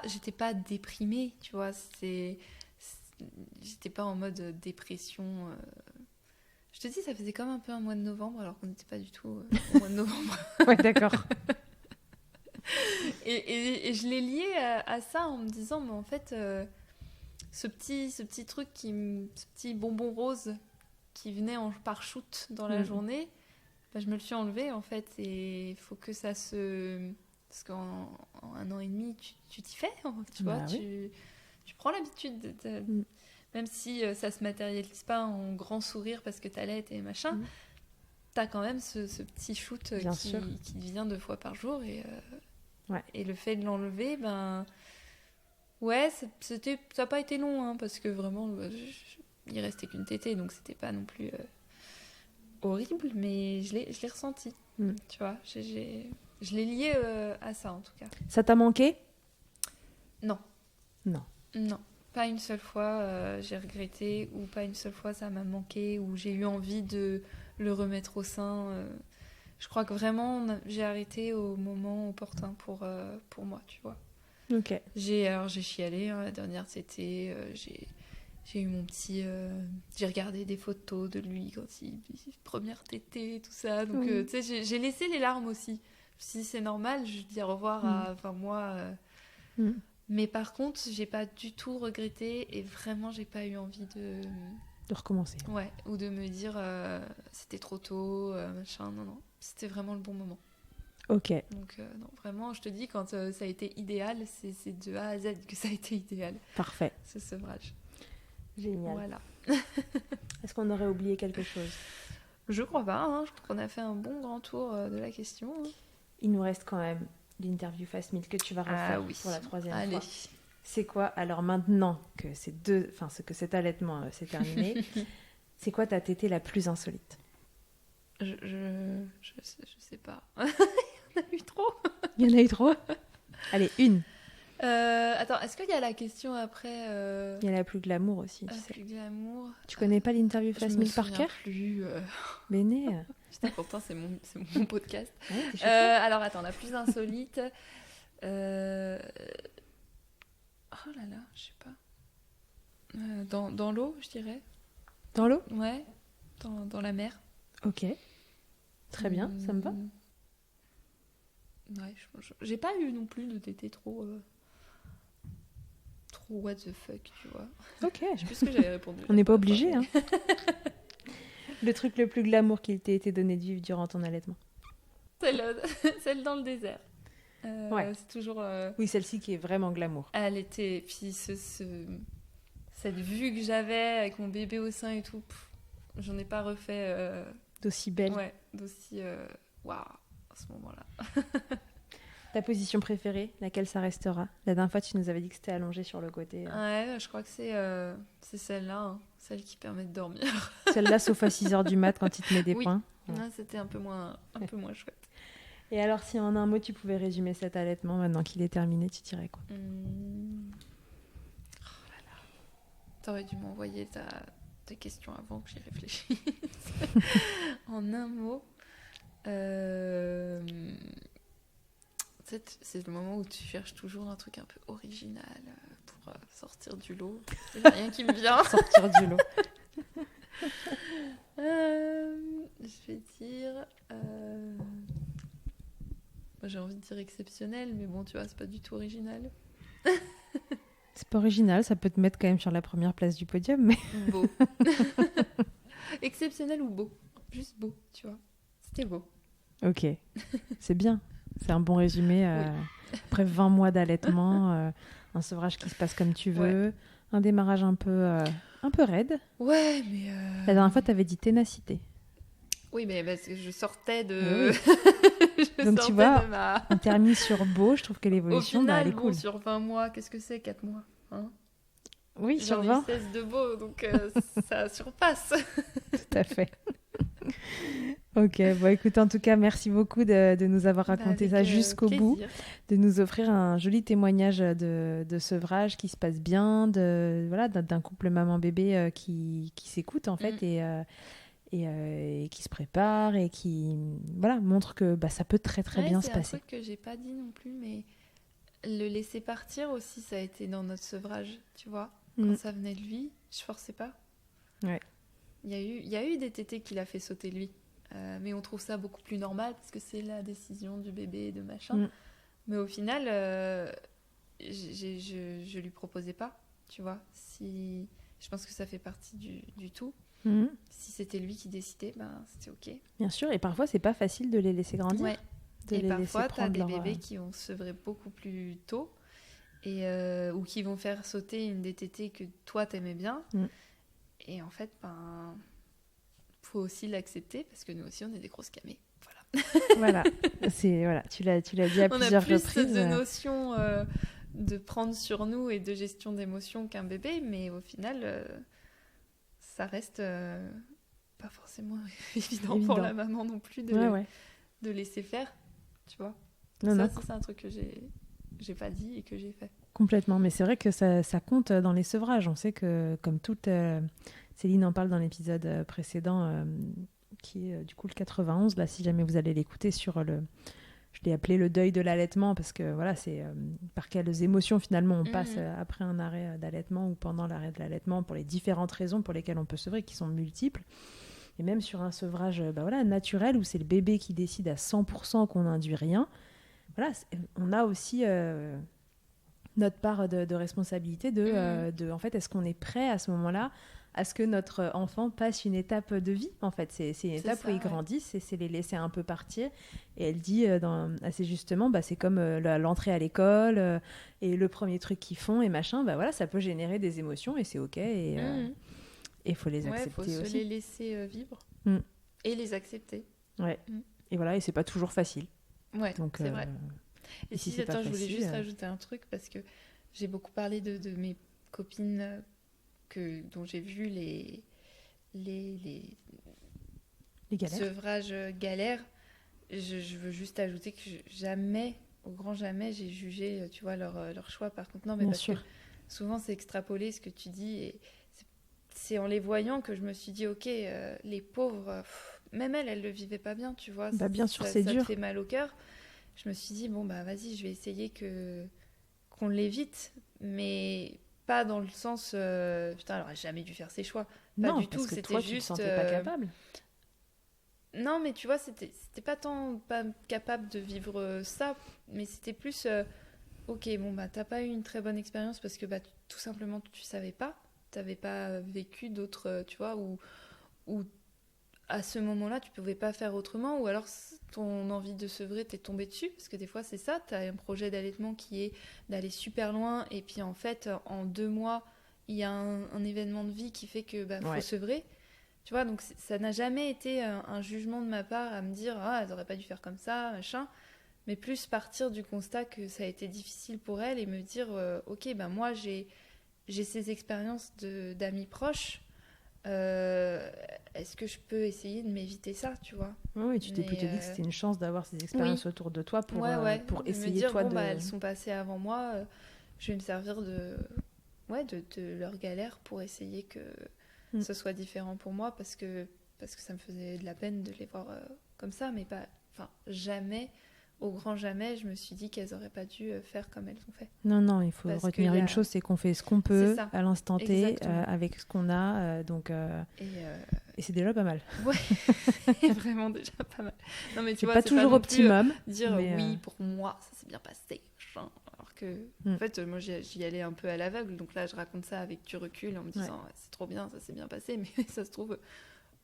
j'étais pas déprimée, tu vois, j'étais pas en mode dépression. Je te dis, ça faisait comme un peu un mois de novembre, alors qu'on n'était pas du tout au mois de novembre.
Ouais, d'accord.
et je l'ai lié à ça en me disant, mais en fait... ce petit truc, ce petit bonbon rose qui venait par shoot dans la journée, je me le suis enlevé en fait et il faut que ça se... Parce qu'en 1 an et demi, tu t'y fais, hein, tu vois, tu prends l'habitude. Même si ça se matérialise pas en grand sourire parce que t'allaites et machin, t'as quand même ce petit shoot qui vient 2 fois par jour et le fait de l'enlever, ouais, ça n'a pas été long, hein, parce que vraiment, il restait qu'une tétée, donc c'était pas non plus horrible, mais je l'ai ressenti, tu vois, je l'ai lié à ça en tout cas.
Ça t'a manqué ?
Non.
Non.
Non. Pas une seule fois j'ai regretté, ou pas une seule fois ça m'a manqué, ou j'ai eu envie de le remettre au sein. Je crois que vraiment j'ai arrêté au moment opportun pour moi, tu vois.
Ok.
J'ai chialé, hein, la dernière tétée, j'ai eu mon petit... j'ai regardé des photos de lui quand première tétée, tout ça, donc tu sais, j'ai laissé les larmes aussi. Si c'est normal, je dis au revoir à 20 mois... Mais par contre, j'ai pas du tout regretté et vraiment, j'ai pas eu envie de
recommencer.
Ouais, ou de me dire c'était trop tôt, machin. Non, c'était vraiment le bon moment.
Ok.
Donc, non, vraiment, je te dis, quand ça a été idéal, c'est de A à Z que ça a été idéal.
Parfait.
Ce sevrage.
Génial.
Voilà.
Est-ce qu'on aurait oublié quelque chose ?
Je crois pas, hein. Je crois qu'on a fait un bon grand tour de la question. Hein.
Il nous reste quand même l'interview Fast Milk que tu vas refaire pour la 3e fois. C'est quoi, alors maintenant que que cet allaitement s'est terminé, c'est quoi ta tétée la plus insolite ?
Je sais pas. Il y en a eu trop.
Il y en a eu trop ? Allez, une.
Attends, est-ce qu'il y a la question après
Il y a la plus glamour aussi, tu sais.
Plus glamour.
Tu connais pas l'interview Fast Milk par cœur ?
Plus.
Béné.
Putain, pourtant c'est mon podcast.
Ouais,
alors attends, la plus insolite. Oh là là, je sais pas. Dans l'eau, je dirais.
Dans l'eau ?
Ouais, dans la mer.
Ok. Très bien, ça me va.
Ouais, j'ai pas eu non plus de tété trop what the fuck, tu vois.
Ok.
Je sais plus ce que j'avais répondu.
On n'est pas obligé, hein. Le truc le plus glamour qu'il t'ait été donné de vivre durant ton allaitement ?
Celle dans le désert.
Ouais.
C'est toujours...
Oui, celle-ci qui est vraiment glamour.
Elle était... Puis cette vue que j'avais avec mon bébé au sein et tout, j'en ai pas refait...
D'aussi belle.
Ouais, d'aussi... Waouh, à ce moment-là.
Ta position préférée, laquelle ça restera ? La dernière fois, tu nous avais dit que c'était allongé sur le côté.
Ouais, je crois que c'est celle-là, hein, celle qui permet de dormir.
Celle-là, sauf à 6h du mat quand il te met des points.
Ouais. Ouais, c'était un peu moins chouette.
Et alors, si en un mot, tu pouvais résumer cet allaitement, maintenant qu'il est terminé, tu dirais quoi ?
Oh là là. T'aurais dû m'envoyer tes questions avant que j'y réfléchisse. En un mot... C'est le moment où tu cherches toujours un truc un peu original pour sortir du lot. Il n'y a rien qui me vient.
Sortir du lot.
Je vais dire... j'ai envie de dire exceptionnel, mais bon, tu vois, c'est pas du tout original.
C'est pas original, ça peut te mettre quand même sur la première place du podium, mais...
Beau. Exceptionnel ou beau. Juste beau, tu vois. C'était beau.
Ok, c'est bien. C'est un bon résumé. Après 20 mois d'allaitement, un sevrage qui se passe comme tu veux, un démarrage un peu raide.
Ouais, mais...
La dernière fois, tu avais dit ténacité.
Oui, mais parce que je sortais de...
Oui. Donc tu vois, on termine sur beau, je trouve que l'évolution,
au final,
elle est cool.
Sur 20 mois, qu'est-ce que c'est 4 mois, hein?
Oui, sur 20.
J'en ai 16 de beau, donc ça surpasse.
Tout à fait. Ok, bon écoute, en tout cas, merci beaucoup de nous avoir raconté ça jusqu'au bout, de nous offrir un joli témoignage de sevrage qui se passe bien, d'un couple maman-bébé qui s'écoute en fait et qui se prépare et qui montre que ça peut très très bien se passer.
C'est un truc que j'ai pas dit non plus, mais le laisser partir aussi, ça a été dans notre sevrage, tu vois. Quand ça venait de lui, je forçais pas.
Ouais.
Il y a eu des tétés qu'il a fait sauter lui. Mais on trouve ça beaucoup plus normal parce que c'est la décision du bébé et de machin. Mais au final, je lui proposais pas, tu vois. Je pense que ça fait partie du tout.
Mhm.
Si c'était lui qui décidait, c'était ok.
Bien sûr, et parfois c'est pas facile de les laisser grandir.
Ouais.
De
Et
les
parfois,
laisser
t'as
prendre
des
leur...
bébés qui vont se sevrer beaucoup plus tôt et ou qui vont faire sauter une des tétées que toi t'aimais bien. Et en fait, faut aussi l'accepter parce que nous aussi on est des grosses camées.
Voilà, tu l'as dit à plusieurs reprises.
On a plus de notions de prendre sur nous et de gestion d'émotions qu'un bébé, mais au final, ça reste pas forcément évident pour la maman non plus de laisser faire, tu vois. Ça, c'est un truc que j'ai pas dit et que j'ai fait.
Complètement, mais c'est vrai que ça compte dans les sevrages. On sait que, comme toute... Céline en parle dans l'épisode précédent, qui est du coup le 91, là, si jamais vous allez l'écouter sur le... Je l'ai appelé le deuil de l'allaitement, parce que voilà, c'est par quelles émotions finalement on passe après un arrêt d'allaitement ou pendant l'arrêt de l'allaitement, pour les différentes raisons pour lesquelles on peut sevrer, qui sont multiples. Et même sur un sevrage naturel, où c'est le bébé qui décide à 100% qu'on n'induit rien, voilà, on a aussi... notre part de responsabilité de en fait, est-ce qu'on est prêt à ce moment-là à ce que notre enfant passe une étape de vie, en fait. C'est une étape où ils grandissent et c'est les laisser un peu partir. Et elle dit assez justement, c'est comme l'entrée à l'école et le premier truc qu'ils font et machin, voilà, ça peut générer des émotions et c'est ok et il faut les accepter aussi.
Il faut se les laisser vivre et les accepter.
Ouais. Et voilà, et c'est pas toujours facile.
Ouais,
donc,
c'est vrai. Et si attends, je voulais juste rajouter un truc parce que j'ai beaucoup parlé de mes copines dont j'ai vu les
galères.
Sevrages galères. Je veux juste ajouter que jamais, au grand jamais, j'ai jugé, tu vois, leur choix. Par contre, non, mais parce que souvent c'est extrapolé ce que tu dis et c'est en les voyant que je me suis dit, ok, les pauvres, même elles le vivaient pas bien, tu vois.
Bien sûr, c'est dur.
Ça te fait mal au cœur. Je me suis dit, vas-y, je vais essayer qu'on l'évite, mais pas dans le sens, putain, elle aurait jamais dû faire ses choix. Pas du tout, c'était
toi,
juste...
tu te sentais pas capable.
Non, mais tu vois, c'était pas tant pas capable de vivre ça, mais c'était plus, ok, t'as pas eu une très bonne expérience parce que tout simplement, tu savais pas, t'avais pas vécu d'autres, tu vois, ou à ce moment-là, tu pouvais pas faire autrement, ou alors ton envie de sevrer t'est tombée dessus, parce que des fois c'est ça, t'as un projet d'allaitement qui est d'aller super loin, et puis en fait, en 2 mois, il y a un événement de vie qui fait que faut sevrer. Tu vois, donc ça n'a jamais été un jugement de ma part à me dire « Ah, elles auraient pas dû faire comme ça, machin », mais plus partir du constat que ça a été difficile pour elles et me dire « Ok, moi j'ai ces expériences d'amis proches, est-ce que je peux essayer de m'éviter ça, tu vois ?»
Oui, tu t'es plutôt dit que c'était une chance d'avoir ces expériences autour de toi pour essayer,
me dire,
toi,
elles sont passées avant moi, je vais me servir de leur galère pour essayer que ce soit différent pour moi, parce que ça me faisait de la peine de les voir comme ça, mais jamais, au grand jamais, je me suis dit qu'elles n'auraient pas dû faire comme elles ont fait.
Non, il faut retenir une chose, c'est qu'on fait ce qu'on peut à l'instant T, avec ce qu'on a, et c'est déjà pas mal.
Ouais, c'est vraiment déjà pas mal. Non, mais tu vois,
pas toujours optimum.
Dire oui, pour moi, ça s'est bien passé, machin. Alors que, en fait, moi, j'y allais un peu à l'aveugle, donc là, je raconte ça avec du recul en me disant c'est trop bien, ça s'est bien passé, mais ça se trouve,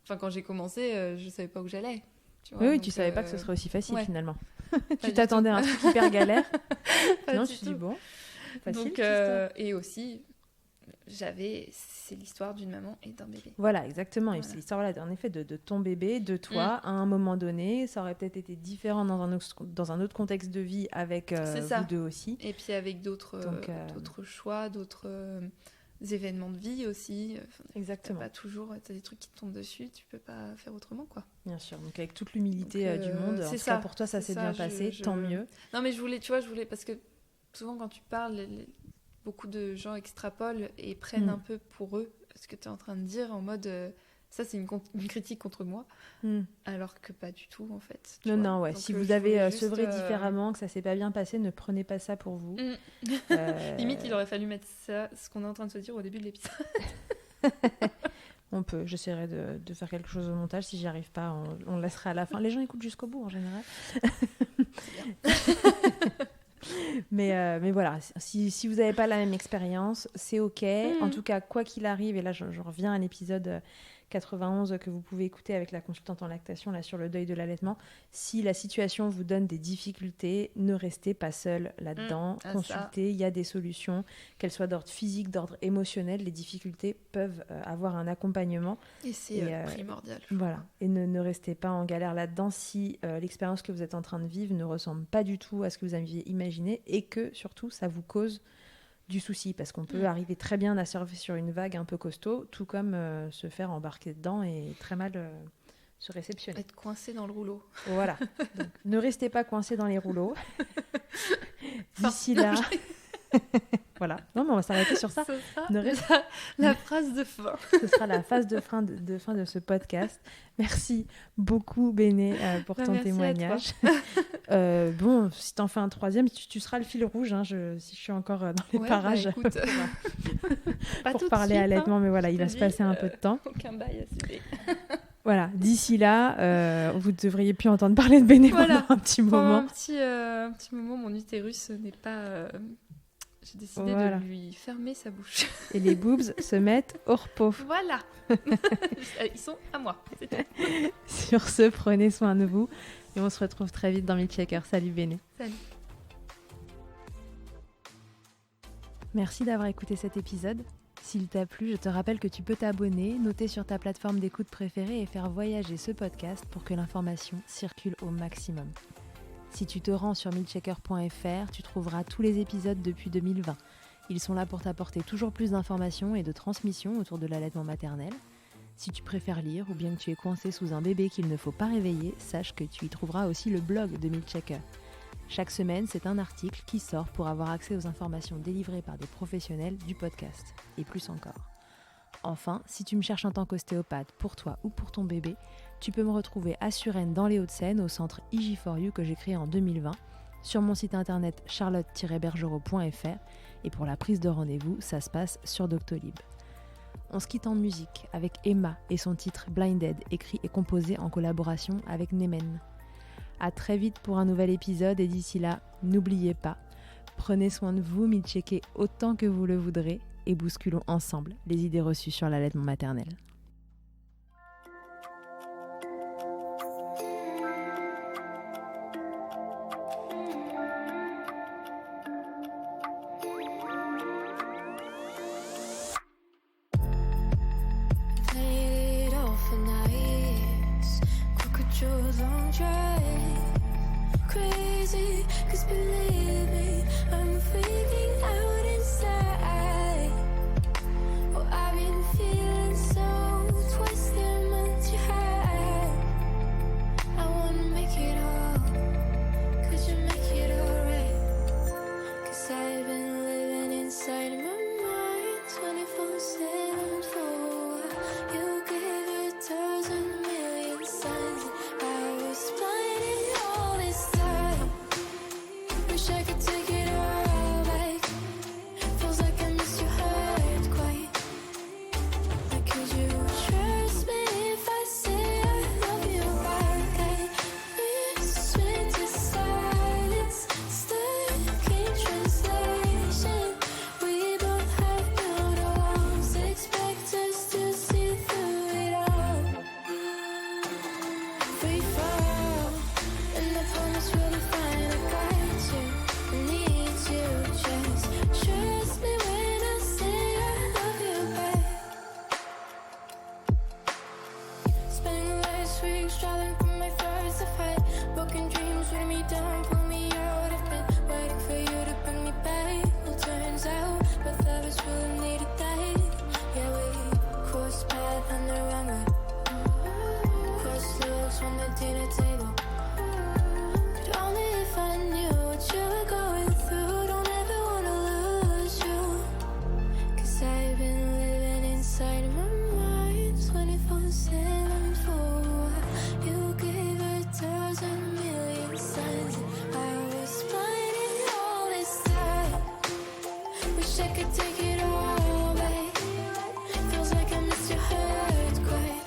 quand j'ai commencé, je savais pas où j'allais. Tu vois,
oui,
donc,
tu savais pas que ce serait aussi facile finalement.
Pas
tu t'attendais à un truc hyper galère. Non, tu te dis bon, facile.
Donc, et aussi, c'est l'histoire d'une maman et d'un bébé.
Voilà, exactement. Et c'est l'histoire, en effet, de ton bébé, de toi, à un moment donné. Ça aurait peut-être été différent dans un autre contexte de vie avec vous deux aussi.
Et puis avec d'autres choix, d'autres événements de vie aussi.
Exactement.
T'as des trucs qui te tombent dessus, tu peux pas faire autrement, quoi.
Bien sûr. Donc avec toute l'humilité du monde, en tout cas pour toi, ça s'est bien passé, tant mieux.
Non, mais je voulais, parce que souvent quand tu parles, beaucoup de gens extrapolent et prennent un peu pour eux ce que tu es en train de dire, en mode ça c'est une critique contre moi, alors que pas du tout en fait.
Non, ouais. Donc, si vous avez sevré différemment, que ça s'est pas bien passé, ne prenez pas ça pour vous.
Limite, il aurait fallu mettre ça, ce qu'on est en train de se dire au début de l'épisode.
On peut, j'essaierai de faire quelque chose au montage. Si j'y arrive pas, on laissera à la fin. Les gens écoutent jusqu'au bout en général. Mais voilà, si vous n'avez pas la même expérience, c'est ok. En tout cas, quoi qu'il arrive, et là je reviens à l'épisode 91 que vous pouvez écouter avec la consultante en lactation là, sur le deuil de l'allaitement. Si la situation vous donne des difficultés, ne restez pas seul là-dedans. Consultez, il y a des solutions, qu'elles soient d'ordre physique, d'ordre émotionnel. Les difficultés peuvent avoir un accompagnement.
Et c'est primordial.
Voilà, et ne restez pas en galère là-dedans si l'expérience que vous êtes en train de vivre ne ressemble pas du tout à ce que vous aviez imaginé et que surtout ça vous cause du souci, parce qu'on peut arriver très bien à surfer sur une vague un peu costaud, tout comme se faire embarquer dedans et très mal se réceptionner.
Être coincé dans le rouleau.
Voilà. Donc, ne restez pas coincé dans les rouleaux. D'ici là... Voilà. Non, mais on va s'arrêter sur ça.
Ce sera la phrase de fin.
Ce sera la phase de fin de ce podcast. Merci beaucoup, Béné, pour ton témoignage. Bon, si t'en fais un troisième, tu seras le fil rouge. Hein, si je suis encore dans les parages pour parler allaitement, mais voilà, il va se passer un peu de temps.
Aucun bail à céder.
Voilà, d'ici là, vous ne devriez plus entendre parler de Béné pendant un petit moment.
Un petit moment, mon utérus n'est pas... J'ai décidé de lui fermer sa bouche.
Et les boobs se mettent au repos.
Voilà. Ils sont à moi. C'est tout.
Sur ce, prenez soin de vous. Et on se retrouve très vite dans Milkshaker. Salut Béné.
Salut.
Merci d'avoir écouté cet épisode. S'il t'a plu, je te rappelle que tu peux t'abonner, noter sur ta plateforme d'écoute préférée et faire voyager ce podcast pour que l'information circule au maximum. Si tu te rends sur milkshaker.fr, tu trouveras tous les épisodes depuis 2020. Ils sont là pour t'apporter toujours plus d'informations et de transmissions autour de l'allaitement maternel. Si tu préfères lire ou bien que tu es coincé sous un bébé qu'il ne faut pas réveiller, sache que tu y trouveras aussi le blog de Milkshaker. Chaque semaine, c'est un article qui sort pour avoir accès aux informations délivrées par des professionnels du podcast, et plus encore. Enfin, si tu me cherches en tant qu'ostéopathe pour toi ou pour ton bébé, tu peux me retrouver à Suresnes dans les Hauts-de-Seine au centre IG4U que j'ai créé en 2020, sur mon site internet charlotte-bergerot.fr, et pour la prise de rendez-vous, ça se passe sur Doctolib. On se quitte en musique avec Emma et son titre Blinded, écrit et composé en collaboration avec Nemen. À très vite pour un nouvel épisode et d'ici là, n'oubliez pas, prenez soin de vous, milkshaker autant que vous le voudrez et bousculons ensemble les idées reçues sur l'allaitement maternel.
Crazy, 'cause believe me, I'm freaking out inside. Oh, I've been feeling so twisted, much high. I wanna make it all, could you make it alright? 'Cause I've been living inside my mind 24/7 for a while. You gave a dozen million signs and I was blinded all this time. Wish I could take it all back. Feels like I miss your heart quite. Like, could you trust me if I say I love you back? I listen to silence, stuck in translation. We both have built our walls, expect us to see through it all. Free fall, and I promise we'll be fine. I got you, I need you. Just trust me when I say I love you back. Spending the last week struggling for my first fight. Broken dreams weigh me down, pull me out. I've been waiting for you to bring me back. Well, turns out both of us really needed that. Yeah, we crossed paths on the wrong way. Crossed looks on the dinner table. Could only if I knew what you were going through. Don't ever wanna lose you. 'Cause I've been living inside my mind 24/7 for a while. You gave a dozen million signs and I was blinded all this time. Wish I could take it all back. Feels like I missed your heart quite.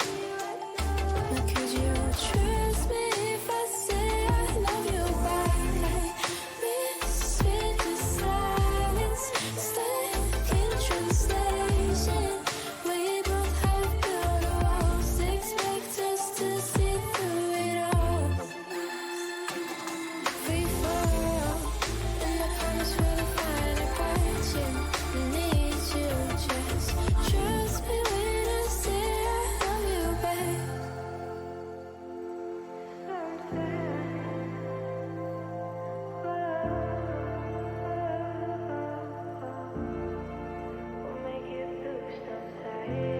Like, could you trust me if I say I love you back? Listen to silence, stuck in translation. We both have built our walls, Bye.